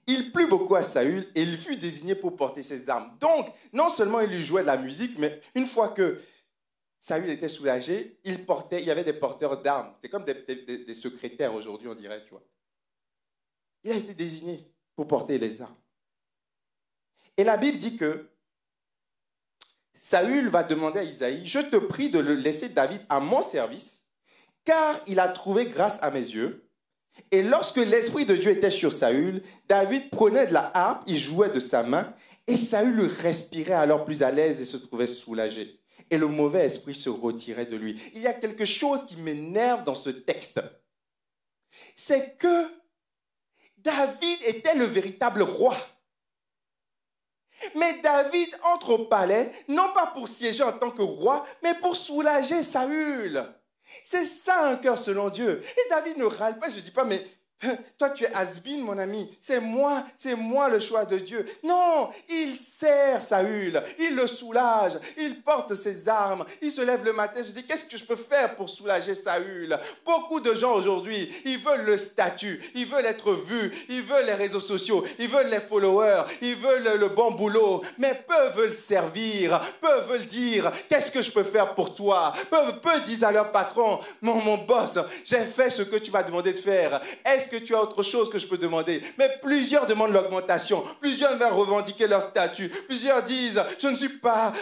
Il plut beaucoup à Saül et il fut désigné pour porter ses armes. Donc, non seulement il lui jouait de la musique, mais une fois que Saül était soulagé, il y avait des porteurs d'armes. C'est comme des secrétaires aujourd'hui, on dirait, tu vois. Il a été désigné pour porter les armes. Et la Bible dit que Saül va demander à Isaïe, « Je te prie de le laisser David à mon service, car il a trouvé grâce à mes yeux. » Et lorsque l'Esprit de Dieu était sur Saül, David prenait de la harpe, il jouait de sa main, et Saül respirait alors plus à l'aise et se trouvait soulagé. Et le mauvais esprit se retirait de lui. Il y a quelque chose qui m'énerve dans ce texte. C'est que David était le véritable roi. Mais David entre au palais, non pas pour siéger en tant que roi, mais pour soulager Saül. C'est ça un cœur selon Dieu. Et David ne râle pas, je ne dis pas, mais toi tu es has-been, mon ami, c'est moi le choix de Dieu. Non, il sert Saül, il le soulage, il porte ses armes, il se lève le matin, se dit, qu'est-ce que je peux faire pour soulager Saül? Beaucoup de gens aujourd'hui, ils veulent le statut, ils veulent être vus, ils veulent les réseaux sociaux, ils veulent les followers, ils veulent le bon boulot, mais peu veulent servir, peu veulent dire, qu'est-ce que je peux faire pour toi? Peu disent à leur patron, mon boss, j'ai fait ce que tu m'as demandé de faire. Est-ce que tu as autre chose que je peux demander? Mais plusieurs demandent l'augmentation, plusieurs veulent revendiquer leur statut, plusieurs disent, je ne suis pas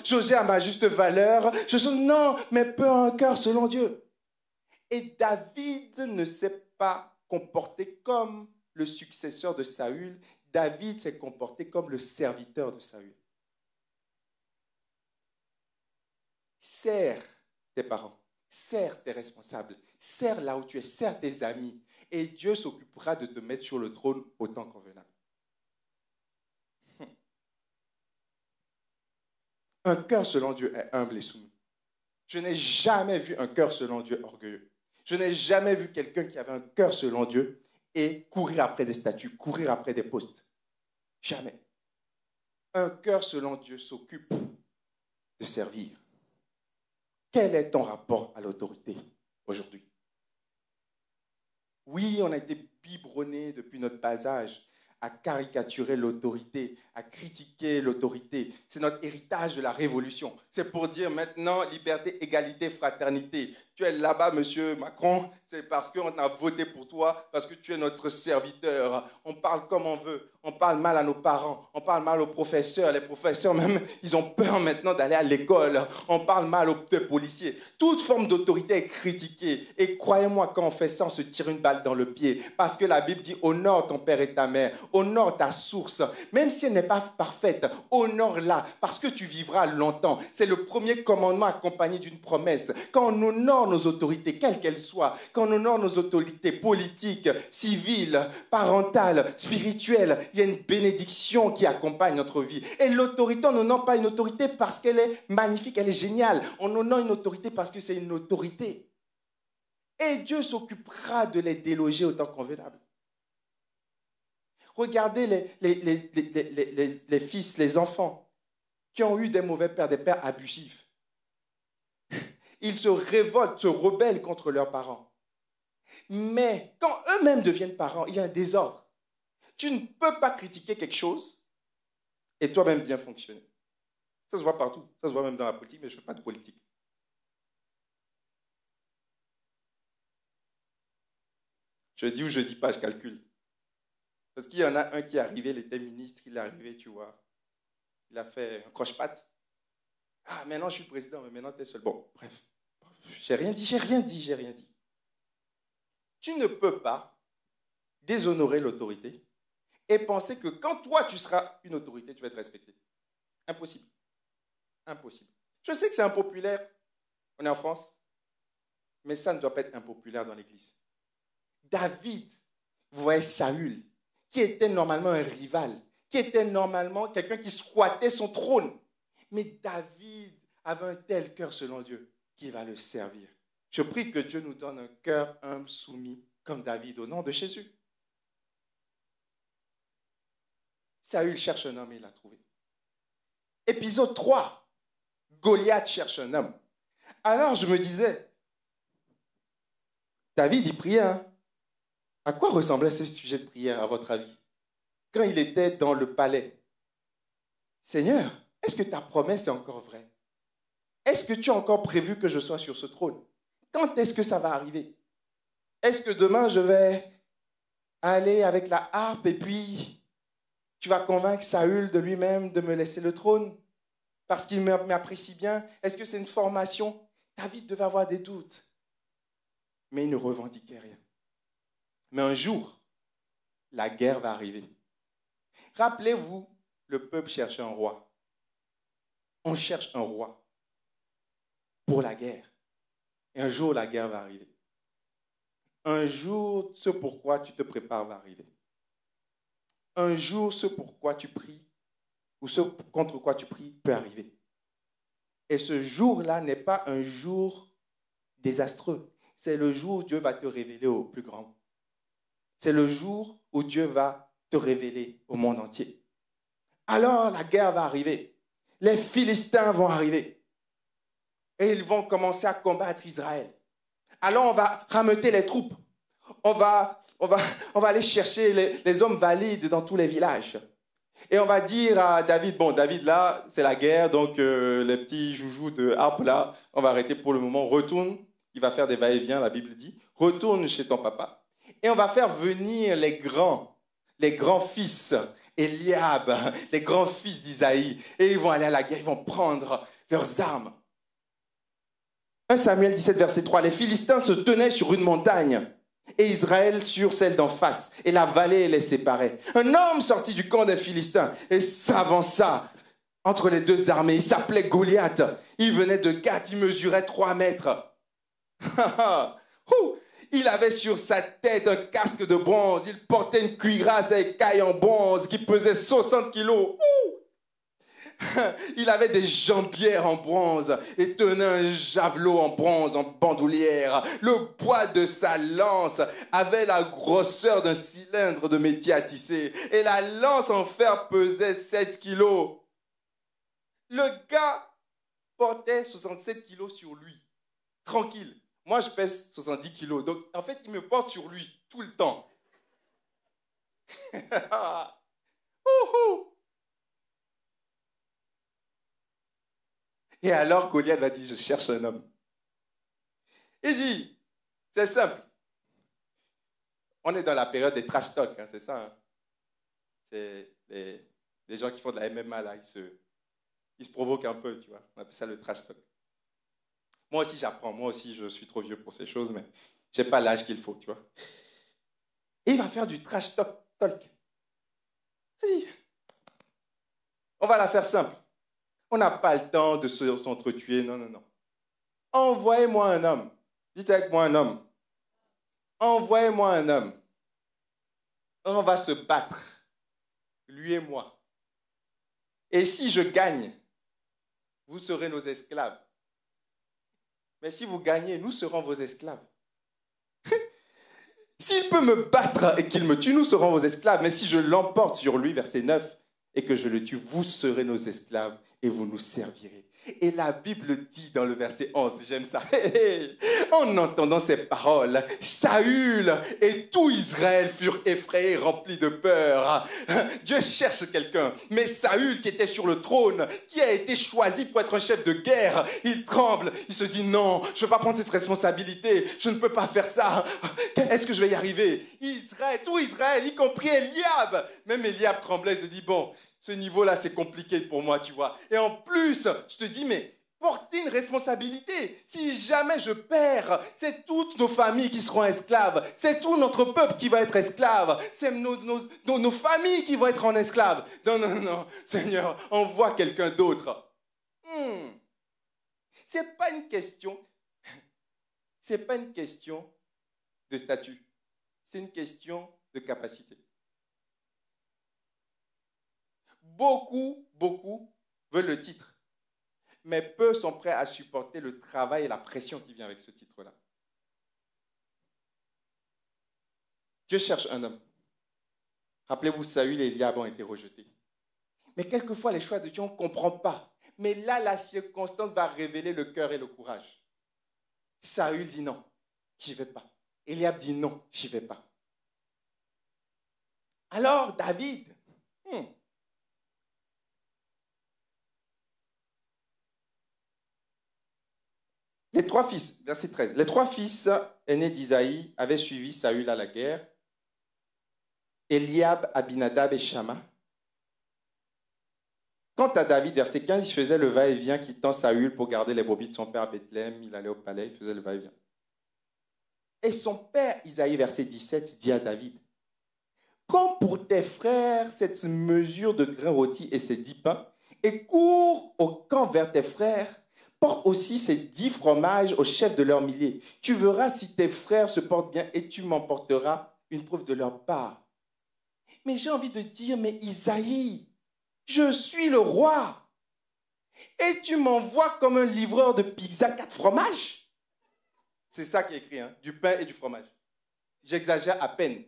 jaugé à ma juste valeur. Non, mais peu un cœur selon Dieu. Et David ne s'est pas comporté comme le successeur de Saül. David s'est comporté comme le serviteur de Saül. Sers tes parents, sers tes responsables, sers là où tu es, sers tes amis. Et Dieu s'occupera de te mettre sur le trône au temps convenable. Un cœur selon Dieu est humble et soumis. Je n'ai jamais vu un cœur selon Dieu orgueilleux. Je n'ai jamais vu quelqu'un qui avait un cœur selon Dieu et courir après des statuts, courir après des postes. Jamais. Un cœur selon Dieu s'occupe de servir. Quel est ton rapport à l'autorité aujourd'hui? Oui, on a été biberonnés depuis notre bas âge à caricaturer l'autorité, à critiquer l'autorité. C'est notre héritage de la Révolution. C'est pour dire maintenant liberté, égalité, fraternité. Tu es là-bas, monsieur Macron, c'est parce qu'on a voté pour toi, parce que tu es notre serviteur. On parle comme on veut, on parle mal à nos parents, on parle mal aux professeurs. Les professeurs même, ils ont peur maintenant d'aller à l'école. On parle mal aux policiers. Toute forme d'autorité est critiquée. Et croyez-moi, quand on fait ça, on se tire une balle dans le pied. Parce que la Bible dit, honore ton père et ta mère, honore ta source. Même si elle n'est pas parfaite, honore-la, parce que tu vivras longtemps. C'est le premier commandement accompagné d'une promesse. Quand on honore nos autorités, quelles qu'elles soient, quand on honore nos autorités politiques, civiles, parentales, spirituelles, il y a une bénédiction qui accompagne notre vie. Et l'autorité, on n'honore pas une autorité parce qu'elle est magnifique, elle est géniale. On honore une autorité parce que c'est une autorité. Et Dieu s'occupera de les déloger au temps convenable. Regardez les fils, les enfants qui ont eu des mauvais pères, des pères abusifs. Ils se révoltent, se rebellent contre leurs parents. Mais quand eux-mêmes deviennent parents, il y a un désordre. Tu ne peux pas critiquer quelque chose et toi-même bien fonctionner. Ça se voit partout. Ça se voit même dans la politique, mais je ne fais pas de politique. Je dis ou je ne dis pas, je calcule. Parce qu'il y en a un qui est arrivé, il était ministre, il est arrivé, tu vois. Il a fait un croche-patte. Ah, maintenant je suis président, mais maintenant tu es seul. Bon, bref. J'ai rien dit. Tu ne peux pas déshonorer l'autorité et penser que quand toi tu seras une autorité, tu vas être respecté. Impossible. Impossible. Je sais que c'est impopulaire. On est en France. Mais ça ne doit pas être impopulaire dans l'Église. David, vous voyez Saül, qui était normalement un rival, qui était normalement quelqu'un qui squattait son trône. Mais David avait un tel cœur selon Dieu qu'il va le servir. Je prie que Dieu nous donne un cœur humble, soumis, comme David, au nom de Jésus. Saül cherche un homme et il l'a trouvé. Épisode 3, Goliath cherche un homme. Alors je me disais, David, il priait. Hein? À quoi ressemblait ce sujet de prière, à votre avis? Quand il était dans le palais. Seigneur, est-ce que ta promesse est encore vraie? Est-ce que tu as encore prévu que je sois sur ce trône? Quand est-ce que ça va arriver? Est-ce que demain je vais aller avec la harpe et puis tu vas convaincre Saül de lui-même de me laisser le trône parce qu'il m'apprécie bien? Est-ce que c'est une formation? David devait avoir des doutes. Mais il ne revendiquait rien. Mais un jour, la guerre va arriver. Rappelez-vous, le peuple cherchait un roi. On cherche un roi pour la guerre. Et un jour, la guerre va arriver. Un jour, ce pourquoi tu te prépares va arriver. Un jour, ce pourquoi tu pries, ou ce contre quoi tu pries, peut arriver. Et ce jour-là n'est pas un jour désastreux. C'est le jour où Dieu va te révéler au plus grand. C'est le jour où Dieu va te révéler au monde entier. Alors, la guerre va arriver. Les Philistins vont arriver. Et ils vont commencer à combattre Israël. Alors, on va rameuter les troupes. On va aller chercher les hommes valides dans tous les villages. Et on va dire à David, bon, David, là, c'est la guerre, donc les petits joujoux de harpe, là, on va arrêter pour le moment. Retourne, il va faire des va-et-vient, la Bible dit. Retourne chez ton papa. Et on va faire venir les grands fils, Eliab, les grands fils d'Isaïe. Et ils vont aller à la guerre, ils vont prendre leurs armes. 1 Samuel 17, verset 3. Les Philistins se tenaient sur une montagne et Israël sur celle d'en face. Et la vallée les séparait. Un homme sortit du camp des Philistins et s'avança entre les deux armées. Il s'appelait Goliath. Il venait de Gath, il mesurait 3 mètres. Il avait sur sa tête un casque de bronze. Il portait une cuirasse à écailles en bronze qui pesait 60 kilos. Il avait des jambières en bronze et tenait un javelot en bronze, en bandoulière. Le poids de sa lance avait la grosseur d'un cylindre de métier à tisser. Et la lance en fer pesait 7 kilos. Le gars portait 67 kilos sur lui. Tranquille. Moi, je pèse 70 kilos. Donc, en fait, il me porte sur lui tout le temps. Et alors, Goliath va dire, je cherche un homme. Il dit, c'est simple. On est dans la période des trash talk, hein, c'est ça. Hein? C'est les gens qui font de la MMA, là, ils se provoquent un peu, tu vois. On appelle ça le trash talk. Moi aussi, j'apprends. Moi aussi, je suis trop vieux pour ces choses, mais je n'ai pas l'âge qu'il faut, tu vois. Et il va faire du trash talk. Vas-y. On va la faire simple. On n'a pas le temps de s'entretuer. Non, non, non. Envoyez-moi un homme. Dites avec moi un homme. Envoyez-moi un homme. On va se battre. Lui et moi. Et si je gagne, vous serez nos esclaves. Mais si vous gagnez, nous serons vos esclaves. S'il peut me battre et qu'il me tue, nous serons vos esclaves. Mais si je l'emporte sur lui, verset 9, et que je le tue, vous serez nos esclaves et vous nous servirez. Et la Bible dit dans le verset 11, j'aime ça, en entendant ces paroles, Saül et tout Israël furent effrayés, remplis de peur. Dieu cherche quelqu'un, mais Saül qui était sur le trône, qui a été choisi pour être un chef de guerre, il tremble, il se dit non, je ne peux pas prendre cette responsabilité, je ne peux pas faire ça, est-ce que je vais y arriver? Israël, tout Israël, y compris Eliab, même Eliab tremblait, il se dit bon, ce niveau-là, c'est compliqué pour moi, tu vois. Et en plus, je te dis, mais porter une responsabilité. Si jamais je perds, c'est toutes nos familles qui seront esclaves. C'est tout notre peuple qui va être esclave. C'est nos familles qui vont être en esclaves. Non, non, non, Seigneur, envoie quelqu'un d'autre. C'est pas une question. Ce n'est pas une question de statut, c'est une question de capacité. Beaucoup veulent le titre, mais peu sont prêts à supporter le travail et la pression qui vient avec ce titre-là. Dieu cherche un homme. Rappelez-vous, Saül et Eliab ont été rejetés. Mais quelquefois, les choix de Dieu, on ne comprend pas. Mais là, la circonstance va révéler le cœur et le courage. Saül dit non, j'y vais pas. Eliab dit non, j'y vais pas. Alors, David, les 3 fils, verset 13, les 3 fils aînés d'Isaïe avaient suivi Saül à la guerre. Eliab, Abinadab et Shama. Quant à David, verset 15, il faisait le va-et-vient quittant Saül pour garder les brebis de son père à Bethléem. Il allait au palais, il faisait le va-et-vient. Et son père, Isaïe, verset 17, dit à David, « Prends pour tes frères cette mesure de grains rôtis et ces 10 pains, et cours au camp vers tes frères. Porte aussi ces 10 fromages au chef de leurs milliers. Tu verras si tes frères se portent bien et tu m'emporteras une preuve de leur part. » Mais j'ai envie de dire, mais Isaïe, je suis le roi. Et tu m'envoies comme un livreur de pizza 4 fromages. C'est ça qui est écrit, hein, du pain et du fromage. J'exagère à peine.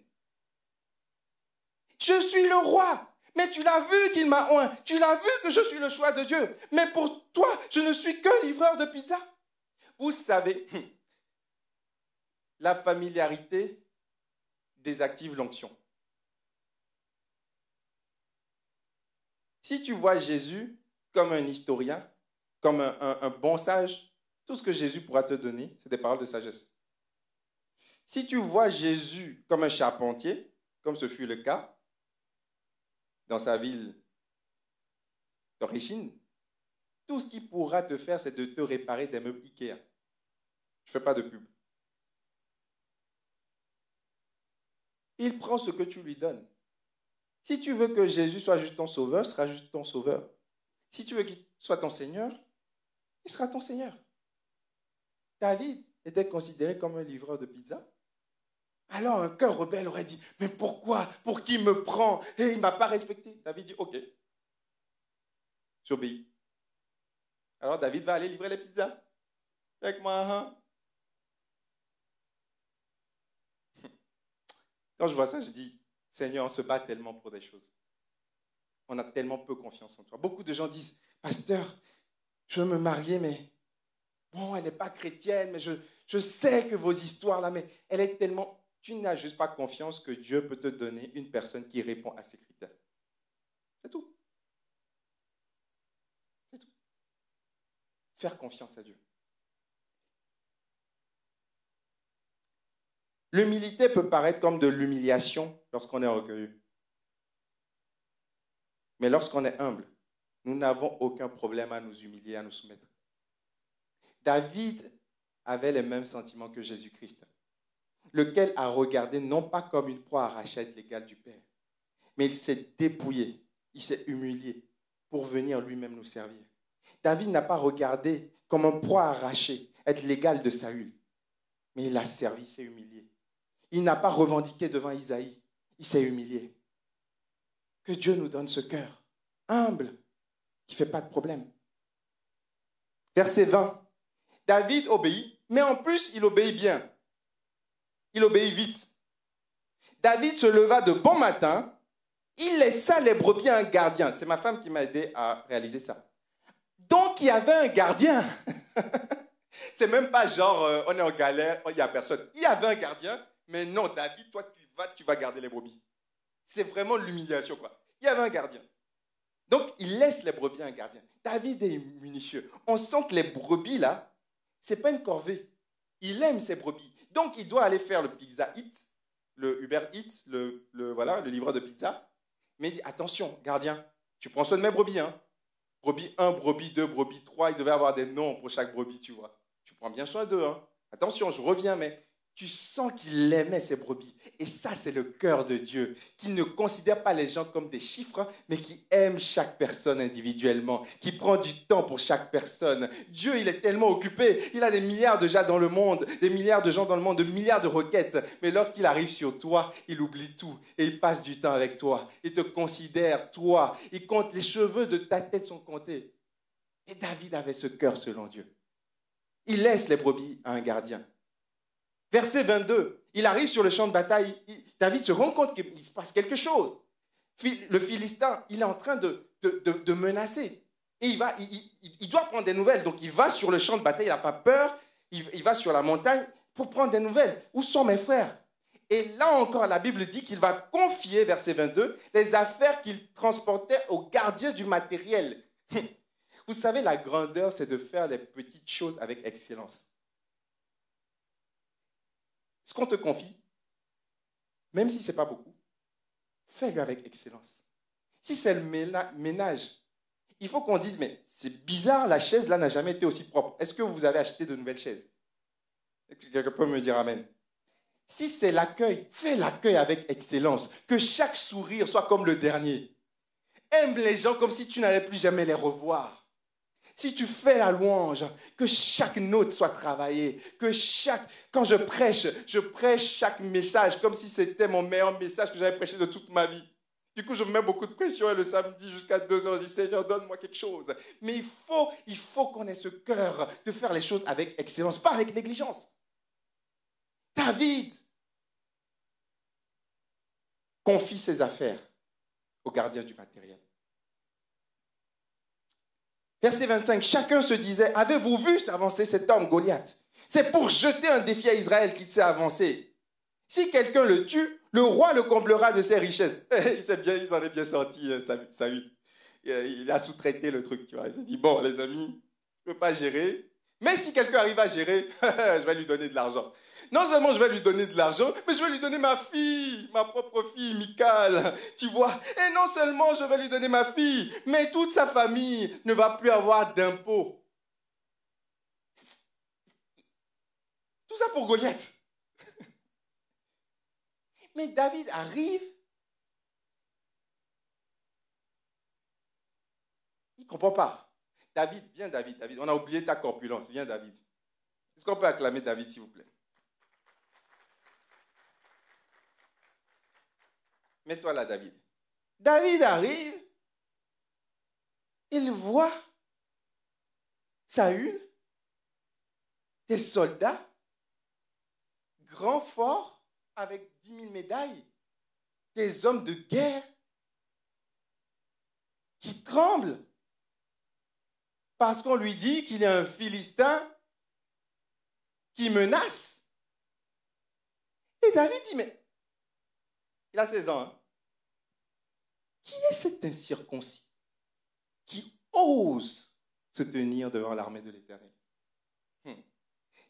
Je suis le roi. Mais tu l'as vu qu'il m'a oint. Tu l'as vu que je suis le choix de Dieu. Mais pour toi, je ne suis qu'un livreur de pizza. Vous savez, la familiarité désactive l'onction. Si tu vois Jésus comme un historien, comme un bon sage, tout ce que Jésus pourra te donner, c'est des paroles de sagesse. Si tu vois Jésus comme un charpentier, comme ce fut le cas dans sa ville d'origine, tout ce qu'il pourra te faire, c'est de te réparer des meubles Ikea. Je ne fais pas de pub. Il prend ce que tu lui donnes. Si tu veux que Jésus soit juste ton sauveur, il sera juste ton sauveur. Si tu veux qu'il soit ton Seigneur, il sera ton Seigneur. David était considéré comme un livreur de pizza. Alors un cœur rebelle aurait dit, mais pourquoi? Pour qui me prend? Et il ne m'a pas respecté. David dit, ok, j'obéis. Alors David va aller livrer les pizzas. Avec moi, hein? Quand je vois ça, je dis, Seigneur, on se bat tellement pour des choses. On a tellement peu confiance en toi. Beaucoup de gens disent, pasteur, je veux me marier, mais bon, elle n'est pas chrétienne, mais je sais que vos histoires là, mais elle est tellement... Tu n'as juste pas confiance que Dieu peut te donner une personne qui répond à ces critères. C'est tout. C'est tout. Faire confiance à Dieu. L'humilité peut paraître comme de l'humiliation lorsqu'on est orgueilleux. Mais lorsqu'on est humble, nous n'avons aucun problème à nous humilier, à nous soumettre. David avait les mêmes sentiments que Jésus-Christ, lequel a regardé non pas comme une proie arrachée à être l'égal du Père, mais il s'est dépouillé, il s'est humilié pour venir lui-même nous servir. David n'a pas regardé comme un proie arrachée, être l'égal de Saül, mais il a servi, il s'est humilié. Il n'a pas revendiqué devant Isaïe, il s'est humilié. Que Dieu nous donne ce cœur humble, qui ne fait pas de problème. Verset 20. David obéit, mais en plus, il obéit bien. Il obéit vite. David se leva de bon matin, il laissa les brebis à un gardien. C'est ma femme qui m'a aidé à réaliser ça. Donc, il y avait un gardien. C'est même pas genre, on est en galère, il n'y a personne. Il y avait un gardien, mais non, David, toi, tu vas garder les brebis. C'est vraiment l'humiliation, quoi. Il y avait un gardien. Donc, il laisse les brebis à un gardien. David est minutieux. On sent que les brebis, là, ce n'est pas une corvée. Il aime ses brebis. Donc, il doit aller faire le Pizza Eats, le Uber Eats, le livreur de pizza. Mais il dit, attention, gardien, tu prends soin de mes brebis, hein. Brebis 1, brebis 2, brebis 3, il devait avoir des noms pour chaque brebis, tu vois. Tu prends bien soin d'eux, hein. Attention, je reviens, mais Tu sens qu'il aimait ses brebis. Et ça, c'est le cœur de Dieu, qui ne considère pas les gens comme des chiffres, mais qui aime chaque personne individuellement, qui prend du temps pour chaque personne. Dieu, il est tellement occupé. Il a des milliards de gens dans le monde, des milliards de gens dans le monde, de milliards de requêtes. Mais lorsqu'il arrive sur toi, il oublie tout et il passe du temps avec toi. Il te considère, toi. Il compte les cheveux de ta tête sont comptés. Et David avait ce cœur selon Dieu. Il laisse les brebis à un gardien. Verset 22, il arrive sur le champ de bataille. David se rend compte qu'il se passe quelque chose. Le Philistin, il est en train de menacer. Et il doit prendre des nouvelles. Donc il va sur le champ de bataille, il n'a pas peur. Il va sur la montagne pour prendre des nouvelles. Où sont mes frères? Et là encore, la Bible dit qu'il va confier, verset 22, les affaires qu'il transportait au gardien du matériel. Vous savez, la grandeur, c'est de faire les petites choses avec excellence. Ce qu'on te confie, même si ce n'est pas beaucoup, fais-le avec excellence. Si c'est le ménage, il faut qu'on dise, mais c'est bizarre, la chaise là n'a jamais été aussi propre. Est-ce que vous avez acheté de nouvelles chaises? Quelqu'un peut me dire amen. Si c'est l'accueil, fais l'accueil avec excellence. Que chaque sourire soit comme le dernier. Aime les gens comme si tu n'allais plus jamais les revoir. Si tu fais la louange, que chaque note soit travaillée, quand je prêche chaque message comme si c'était mon meilleur message que j'avais prêché de toute ma vie. Du coup, je me mets beaucoup de pression et le samedi jusqu'à 2 heures, je dis Seigneur, donne-moi quelque chose. Mais il faut qu'on ait ce cœur de faire les choses avec excellence, pas avec négligence. David confie ses affaires au gardien du matériel. Verset 25, chacun se disait, avez-vous vu s'avancer cet homme Goliath? C'est pour jeter un défi à Israël qu'il s'est avancé. Si quelqu'un le tue, le roi le comblera de ses richesses. Il s'en est bien sorti, Saül. Il a sous-traité le truc, tu vois. Il s'est dit, bon, les amis, je ne peux pas gérer, mais si quelqu'un arrive à gérer, je vais lui donner de l'argent. Non seulement je vais lui donner de l'argent, mais je vais lui donner ma fille, ma propre fille, Michal, tu vois. Et non seulement je vais lui donner ma fille, mais toute sa famille ne va plus avoir d'impôts. Tout ça pour Goliath. Mais David arrive, il ne comprend pas. David, viens David, on a oublié ta corpulence, viens David. Est-ce qu'on peut acclamer David, s'il vous plaît? Mets-toi là, David. David arrive, il voit Saül, des soldats, grands, forts, avec 10 000 médailles, des hommes de guerre qui tremblent parce qu'on lui dit qu'il est un Philistin qui menace. Et David dit, mais il a 16 ans, hein? Qui est cet incirconcis qui ose se tenir devant l'armée de l'Éternel?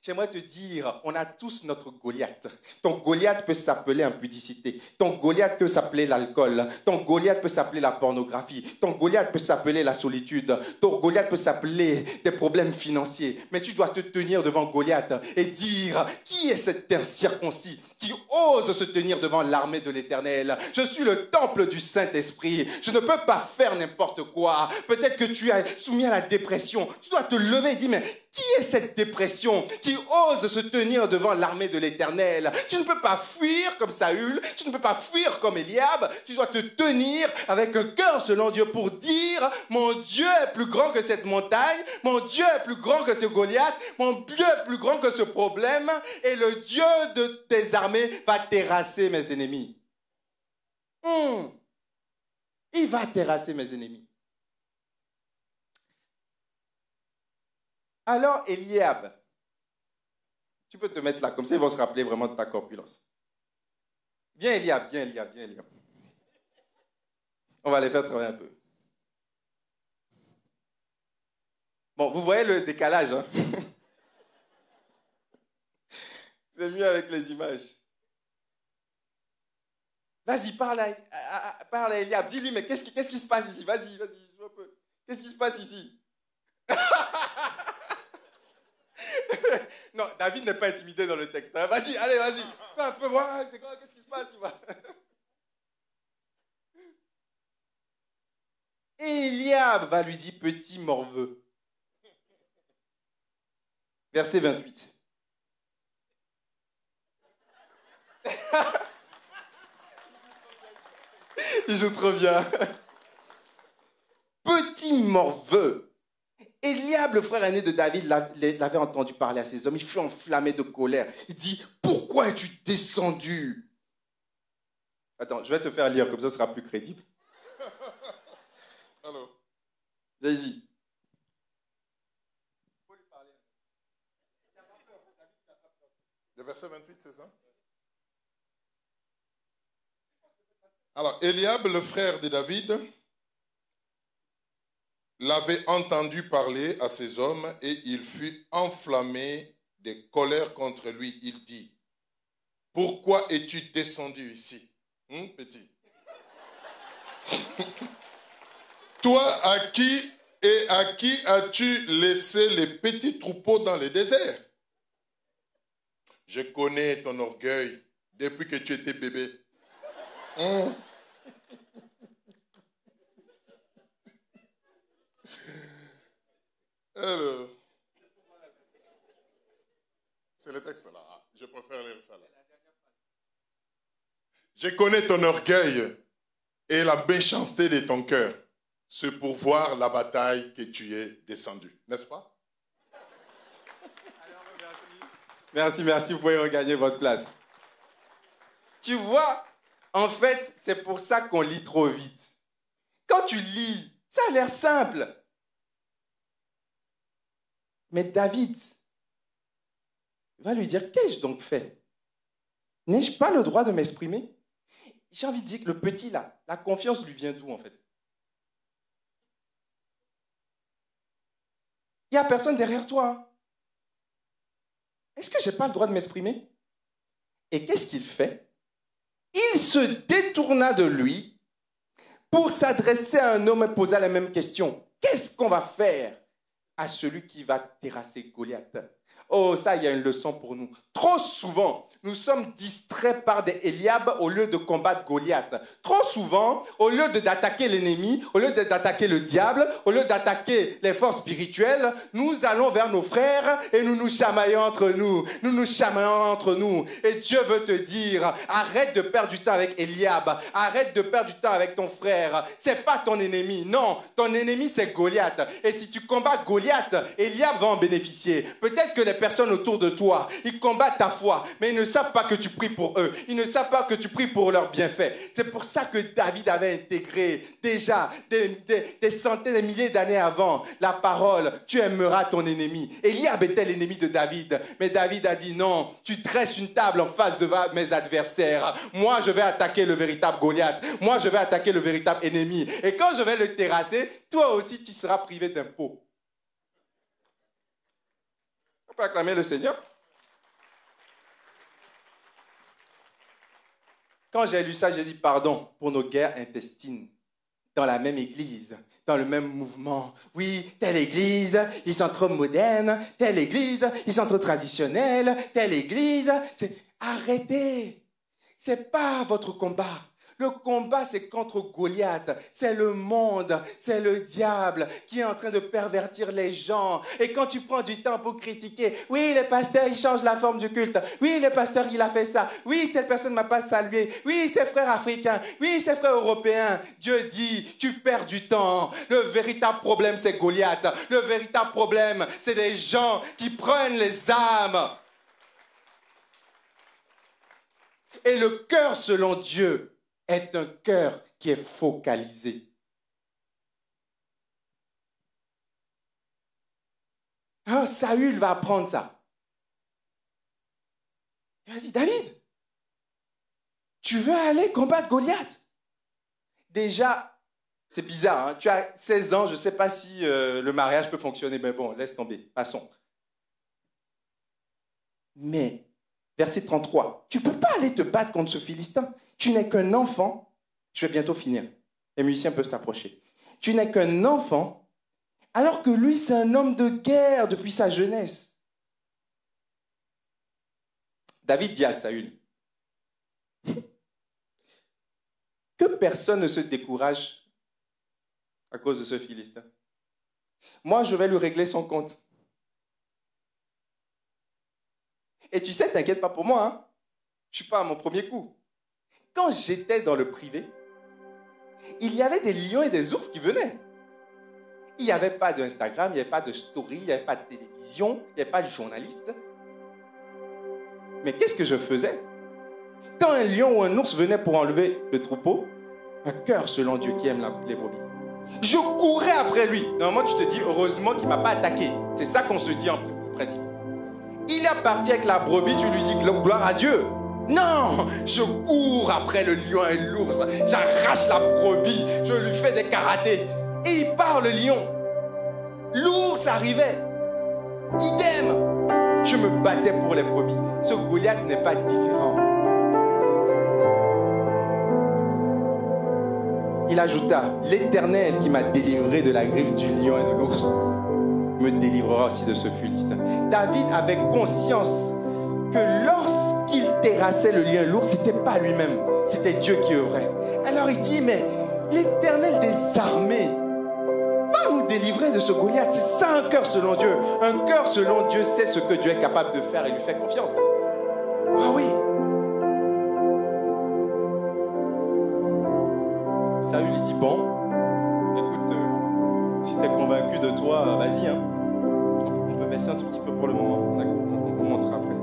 J'aimerais te dire, on a tous notre Goliath. Ton Goliath peut s'appeler impudicité. Ton Goliath peut s'appeler l'alcool. Ton Goliath peut s'appeler la pornographie. Ton Goliath peut s'appeler la solitude. Ton Goliath peut s'appeler des problèmes financiers. Mais tu dois te tenir devant Goliath et dire, qui est cet incirconcis qui ose se tenir devant l'armée de l'Éternel? Je suis le temple du Saint-Esprit. Je ne peux pas faire n'importe quoi. Peut-être que tu es soumis à la dépression. Tu dois te lever et dire, mais qui est cette dépression qui ose se tenir devant l'armée de l'Éternel? Tu ne peux pas fuir comme Saül, tu ne peux pas fuir comme Eliab, tu dois te tenir avec un cœur selon Dieu pour dire, mon Dieu est plus grand que cette montagne, mon Dieu est plus grand que ce Goliath, mon Dieu est plus grand que ce problème, et le Dieu de tes armées va terrasser mes ennemis. Il va terrasser mes ennemis. Alors, Eliab, tu peux te mettre là, comme ça ils vont se rappeler vraiment de ta corpulence. Viens, Eliab, viens, Eliab, viens, Eliab. On va les faire travailler un peu. Bon, vous voyez le décalage, hein? C'est mieux avec les images. Vas-y, parle à Eliab. Dis-lui, mais qu'est-ce qui se passe ici? Vas-y, joue un peu. Qu'est-ce qui se passe ici? Non, David n'est pas intimidé dans le texte. Hein. Vas-y, allez, vas-y. Fais un peu voir, c'est quoi, qu'est-ce qui se passe, tu vois. Et Eliab va lui dire, petit morveux. Verset 28. Il joue trop bien. Petit morveux. Eliab, le frère aîné de David, l'avait entendu parler à ses hommes. Il fut enflammé de colère. Il dit, pourquoi es-tu descendu? Attends, je vais te faire lire, comme ça ce sera plus crédible. Alors, Vas-y. le verset 28, c'est ça? Alors, Eliab, le frère de David, l'avait entendu parler à ses hommes et il fut enflammé de colère contre lui. Il dit, pourquoi es-tu descendu ici, petit? Toi, à qui as-tu laissé les petits troupeaux dans le désert? Je connais ton orgueil depuis que tu étais bébé. Alors, c'est le texte là. Je préfère lire ça là. Je connais ton orgueil et la méchanceté de ton cœur. C'est pour voir la bataille que tu es descendu. N'est-ce pas? Merci, vous pouvez regagner votre place. Tu vois, en fait, c'est pour ça qu'on lit trop vite. Quand tu lis, ça a l'air simple. Mais David va lui dire, qu'ai-je donc fait? N'ai-je pas le droit de m'exprimer? J'ai envie de dire que le petit là, la confiance lui vient d'où en fait? Il n'y a personne derrière toi. Hein. Est-ce que je n'ai pas le droit de m'exprimer? Et qu'est-ce qu'il fait? Il se détourna de lui pour s'adresser à un homme et poser la même question. Qu'est-ce qu'on va faire à celui qui va terrasser Goliath? Oh, ça, il y a une leçon pour nous. Trop souvent, nous sommes distraits par des Eliab au lieu de combattre Goliath. Trop souvent, au lieu d'attaquer l'ennemi, au lieu d'attaquer le diable, au lieu d'attaquer les forces spirituelles, nous allons vers nos frères et nous nous chamaillons entre nous. Nous nous chamaillons entre nous. Et Dieu veut te dire, arrête de perdre du temps avec Eliab. Arrête de perdre du temps avec ton frère. C'est pas ton ennemi. Non, ton ennemi, c'est Goliath. Et si tu combats Goliath, Eliab va en bénéficier. Peut-être que les personnes autour de toi, ils combattent ta foi, mais ils ne savent pas que tu pries pour eux. Ils ne savent pas que tu pries pour leurs bienfaits. C'est pour ça que David avait intégré déjà des centaines de milliers d'années avant la parole, tu aimeras ton ennemi. Eliab était l'ennemi de David, mais David a dit non, tu dresses une table en face de mes adversaires. Moi, je vais attaquer le véritable Goliath. Moi, je vais attaquer le véritable ennemi. Et quand je vais le terrasser, toi aussi, tu seras privé d'impôts. On peut acclamer le Seigneur. Quand j'ai lu ça, j'ai dit pardon pour nos guerres intestines dans la même église, dans le même mouvement. Oui, telle église, ils sont trop modernes. Telle église, ils sont trop traditionnels. Telle église, arrêtez. C'est pas votre combat. Le combat, c'est contre Goliath. C'est le monde, c'est le diable qui est en train de pervertir les gens. Et quand tu prends du temps pour critiquer, oui, le pasteur, il change la forme du culte. Oui, le pasteur, il a fait ça. Oui, telle personne ne m'a pas salué. Oui, c'est frère africain. Oui, c'est frère européen. Dieu dit, tu perds du temps. Le véritable problème, c'est Goliath. Le véritable problème, c'est des gens qui prennent les âmes. Et le cœur, selon Dieu, est un cœur qui est focalisé. Ah, Saül va apprendre ça. Il va dire, David, tu veux aller combattre Goliath? Déjà, c'est bizarre, hein? Tu as 16 ans, je ne sais pas si le mariage peut fonctionner, mais bon, laisse tomber, passons. Mais, verset 33, tu ne peux pas aller te battre contre ce Philistin. Tu n'es qu'un enfant. Je vais bientôt finir. Les musiciens peuvent s'approcher. Tu n'es qu'un enfant, alors que lui, c'est un homme de guerre depuis sa jeunesse. David dit à Saül que personne ne se décourage à cause de ce Philistin. Moi, je vais lui régler son compte. Et tu sais, t'inquiète pas pour moi, hein? Je ne suis pas à mon premier coup. Quand j'étais dans le privé, il y avait des lions et des ours qui venaient. Il n'y avait pas d'Instagram, il n'y avait pas de story, il n'y avait pas de télévision, il n'y avait pas de journaliste. Mais qu'est-ce que je faisais? Quand un lion ou un ours venait pour enlever le troupeau, un cœur selon Dieu qui aime les brebis, je courais après lui. Normalement, tu te dis, heureusement qu'il ne m'a pas attaqué. C'est ça qu'on se dit en principe. Il est parti avec la brebis, tu lui dis gloire à Dieu. Non, je cours après le lion et l'ours. J'arrache la brebis, je lui fais des karatés. Et il part le lion. L'ours arrivait. Idem. Je me battais pour les brebis. Ce Goliath n'est pas différent. Il ajouta, l'Éternel qui m'a délivré de la griffe du lion et de l'ours me délivrera aussi de ce Philistin. David avait conscience que lorsqu'il terrassait le lion et l'ours, ce n'était pas lui-même, c'était Dieu qui œuvrait. Alors il dit, mais l'Éternel des armées va nous délivrer de ce Goliath. C'est ça un cœur selon Dieu. Un cœur selon Dieu sait ce que Dieu est capable de faire et lui fait confiance. Ah oui. Saül lui dit, bon, écoute, si tu es convaincu de toi, vas-y. Hein. On peut baisser un tout petit peu pour le moment. On montera après.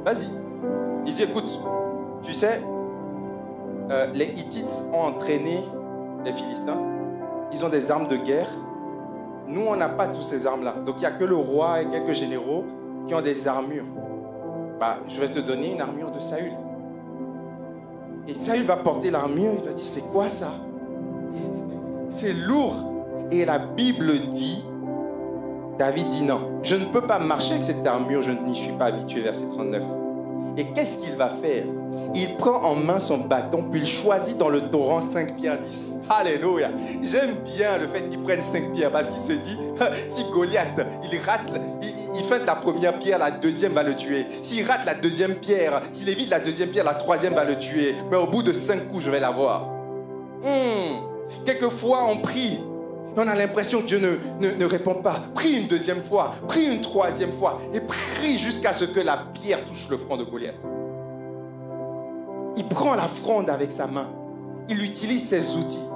Vas-y. Il dit, écoute, tu sais, les Hittites ont entraîné les Philistins. Ils ont des armes de guerre. Nous, on n'a pas toutes ces armes-là. Donc, il n'y a que le roi et quelques généraux qui ont des armures. Bah, je vais te donner une armure de Saül. Et Saül va porter l'armure, il va dire, c'est quoi ça? C'est lourd. Et la Bible dit, David dit non, je ne peux pas marcher avec cette armure, je n'y suis pas habitué, verset 39. Et qu'est-ce qu'il va faire? Il prend en main son bâton, puis il choisit dans le torrent 5 pierres lisses. Alléluia. J'aime bien le fait qu'il prenne 5 pierres, parce qu'il se dit, si Goliath, il rate, il feinte la première pierre, la deuxième va le tuer. S'il rate la deuxième pierre, s'il évite la deuxième pierre, la troisième va le tuer. Mais au bout de 5 coups, je vais l'avoir. Quelquefois, on prie. On a l'impression que Dieu ne répond pas. Prie une deuxième fois, prie une troisième fois, et prie jusqu'à ce que la pierre touche le front de Goliath. Il prend la fronde avec sa main. Il utilise ses outils.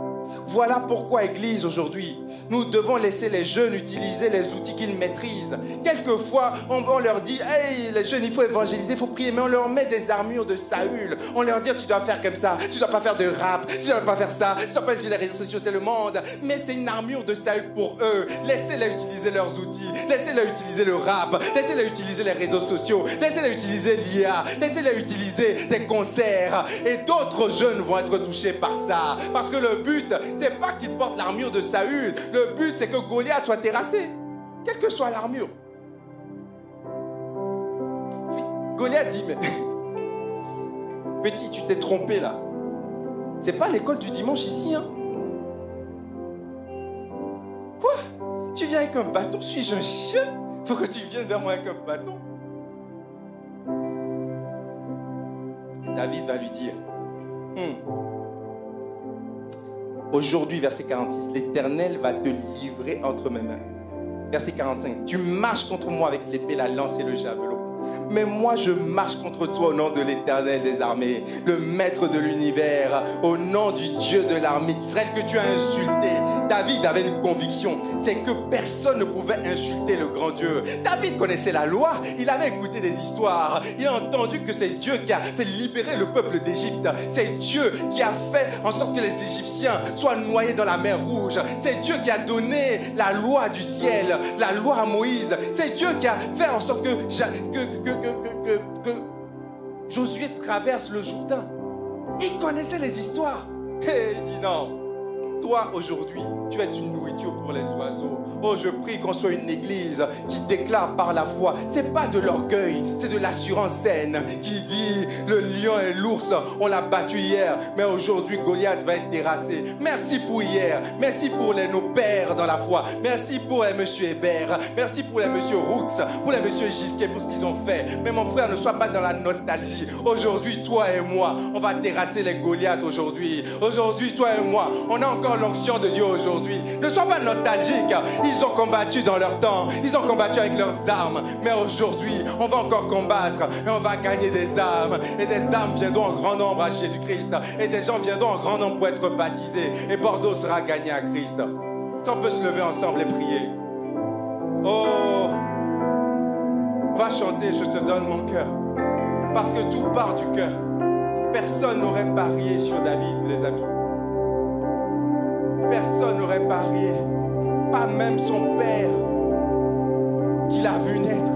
Voilà pourquoi, Église, aujourd'hui, nous devons laisser les jeunes utiliser les outils qu'ils maîtrisent. Quelquefois, on leur dit, hey, les jeunes, il faut évangéliser, il faut prier, mais on leur met des armures de Saül. On leur dit, tu dois faire comme ça, tu ne dois pas faire de rap, tu ne dois pas faire ça, tu ne dois pas utiliser les réseaux sociaux, c'est le monde. Mais c'est une armure de Saül pour eux. Laissez-les utiliser leurs outils, laissez-les utiliser le rap, laissez-les utiliser les réseaux sociaux, laissez-les utiliser l'IA, laissez-les utiliser des concerts. Et d'autres jeunes vont être touchés par ça. Parce que le but, c'est pas qu'ils portent l'armure de Saül. Le but, c'est que Goliath soit terrassé, quelle que soit l'armure. Goliath dit, mais petit, tu t'es trompé là. C'est pas l'école du dimanche ici, hein? Quoi? Tu viens avec un bâton? Suis-je un chien? Pourquoi tu viens vers moi avec un bâton? Et David va lui dire, aujourd'hui, verset 46, l'Éternel va te livrer entre mes mains. Verset 45, tu marches contre moi avec l'épée, la lance et le javelot. Mais moi, je marche contre toi au nom de l'Éternel des armées, le maître de l'univers, au nom du Dieu de l'armée d'Israël que tu as insulté. David avait une conviction, c'est que personne ne pouvait insulter le grand Dieu. David connaissait la loi, il avait écouté des histoires, il a entendu que c'est Dieu qui a fait libérer le peuple d'Égypte. C'est Dieu qui a fait en sorte que les Égyptiens soient noyés dans la mer Rouge. C'est Dieu qui a donné la loi du ciel, la loi à Moïse. C'est Dieu qui a fait en sorte que Josué traverse le Jourdain. Il connaissait les histoires. Et il dit non. toi, aujourd'hui, tu es une nourriture pour les oiseaux. Oh, je prie qu'on soit une église qui déclare par la foi. Ce n'est pas de l'orgueil, c'est de l'assurance saine qui dit le lion et l'ours, on l'a battu hier, mais aujourd'hui Goliath va être terrassé. Merci pour hier, merci pour nos pères dans la foi, merci pour les monsieur Hébert, merci pour les monsieur Roux, pour les monsieur Gisquet, pour ce qu'ils ont fait. Mais mon frère, ne sois pas dans la nostalgie. Aujourd'hui, toi et moi, on va terrasser les Goliaths aujourd'hui. Aujourd'hui, toi et moi, on a encore l'onction de Dieu aujourd'hui. Ne sois pas nostalgique. Ils ont combattu dans leur temps, ils ont combattu avec leurs armes. Mais aujourd'hui, on va encore combattre et on va gagner des âmes. Et des âmes viendront en grand nombre à Jésus-Christ. Et des gens viendront en grand nombre pour être baptisés. Et Bordeaux sera gagné à Christ. Si on peut se lever ensemble et prier. Oh, on va chanter, je te donne mon cœur. Parce que tout part du cœur. Personne n'aurait parié sur David, les amis. Personne n'aurait parié. Pas même son père qu'il a vu naître.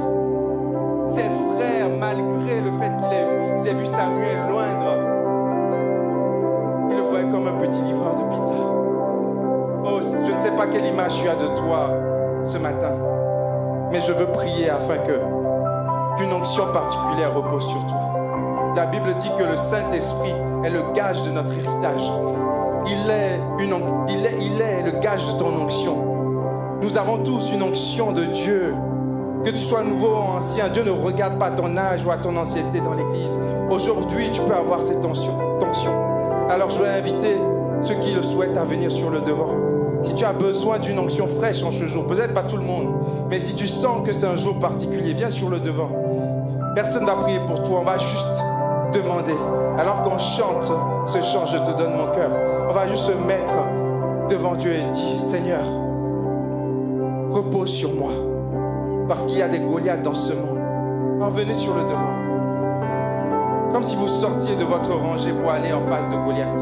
Ses frères, malgré le fait qu'ils aient vu Samuel loindre, ils le voyaient comme un petit livreur de pizza. Oh, je ne sais pas quelle image tu as de toi ce matin, mais je veux prier afin qu'une onction particulière repose sur toi. La Bible dit que le Saint-Esprit est le gage de notre héritage. Il est le gage de ton onction. Nous avons tous une onction de Dieu. Que tu sois nouveau ou ancien, Dieu ne regarde pas ton âge ou à ton ancienneté dans l'église. Aujourd'hui, tu peux avoir cette onction. Alors je vais inviter ceux qui le souhaitent à venir sur le devant. Si tu as besoin d'une onction fraîche en ce jour, peut-être pas tout le monde, mais si tu sens que c'est un jour particulier, viens sur le devant. Personne ne va prier pour toi, on va juste demander. Alors qu'on chante ce chant, je te donne mon cœur, on va juste se mettre devant Dieu et dire, Seigneur, repose sur moi, parce qu'il y a des Goliaths dans ce monde. Alors venez sur le devant, comme si vous sortiez de votre rangée pour aller en face de Goliath.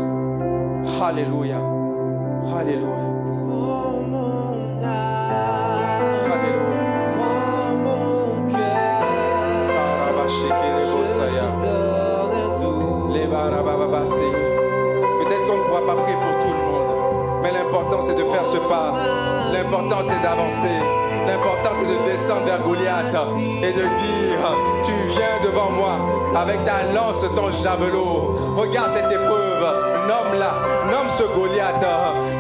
Alléluia, alléluia. Peut-être qu'on ne pourra pas prier pour tout le monde, mais l'important c'est de faire ce pas. L'important c'est d'avancer. L'important c'est de descendre vers Goliath et de dire, tu viens devant moi avec ta lance, ton javelot. Regarde cette épreuve, nomme ce Goliath.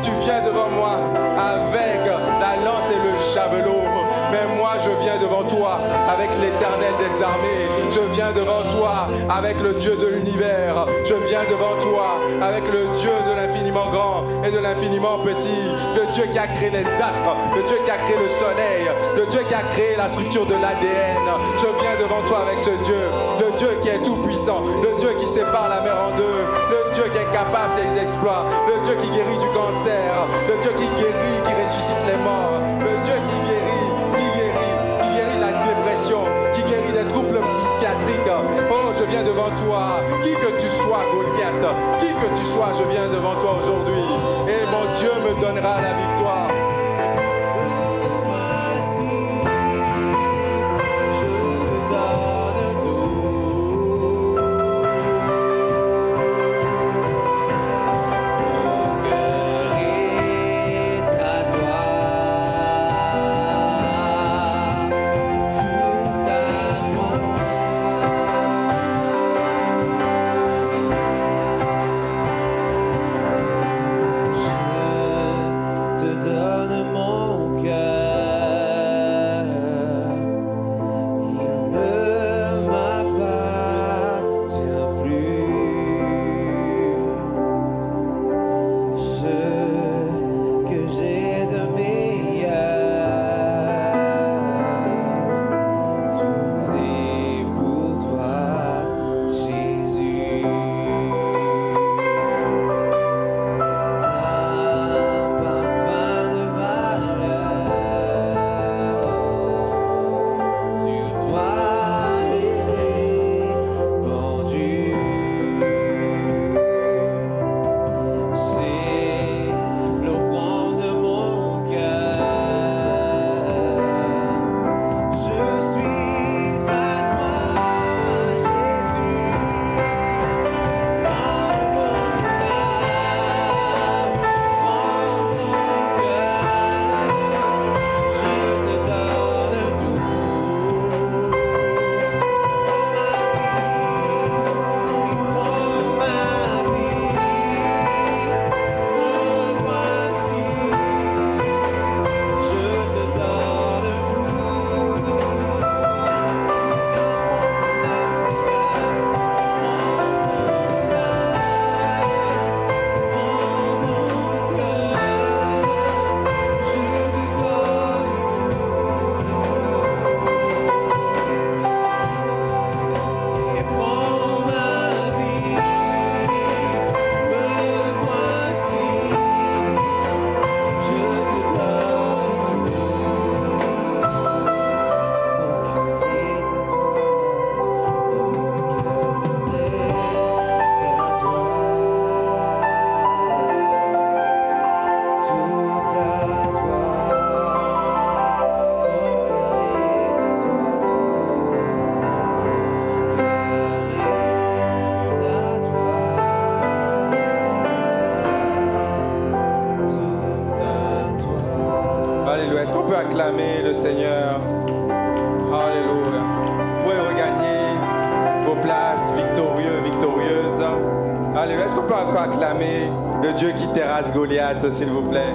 Tu viens devant moi avec la lance et le javelot. Mais moi je viens devant toi avec l'Éternel des armées. Je viens devant toi avec le Dieu de l'univers. Je viens devant toi avec le Dieu de l'infiniment grand et de l'infiniment petit. Le Dieu qui a créé les astres, le Dieu qui a créé le soleil, le Dieu qui a créé la structure de l'ADN. Je viens devant toi avec ce Dieu, le Dieu qui est tout puissant, le Dieu qui sépare la mer en deux, le Dieu qui est capable des exploits, le Dieu qui guérit du cancer, le Dieu qui guérit, qui ressuscite les morts, le Dieu qui guérit la dépression, qui guérit des troubles psychiatriques. Oh, je viens devant toi, qui que tu sois, Goliath, qui que tu sois, je viens devant toi aujourd'hui. Et mon Dieu me donnera la victoire. To the acclamer le Seigneur? Alléluia. Vous pouvez regagner vos places victorieux, victorieuses. Alléluia. Est-ce qu'on peut encore acclamer le Dieu qui terrasse Goliath, s'il vous plaît?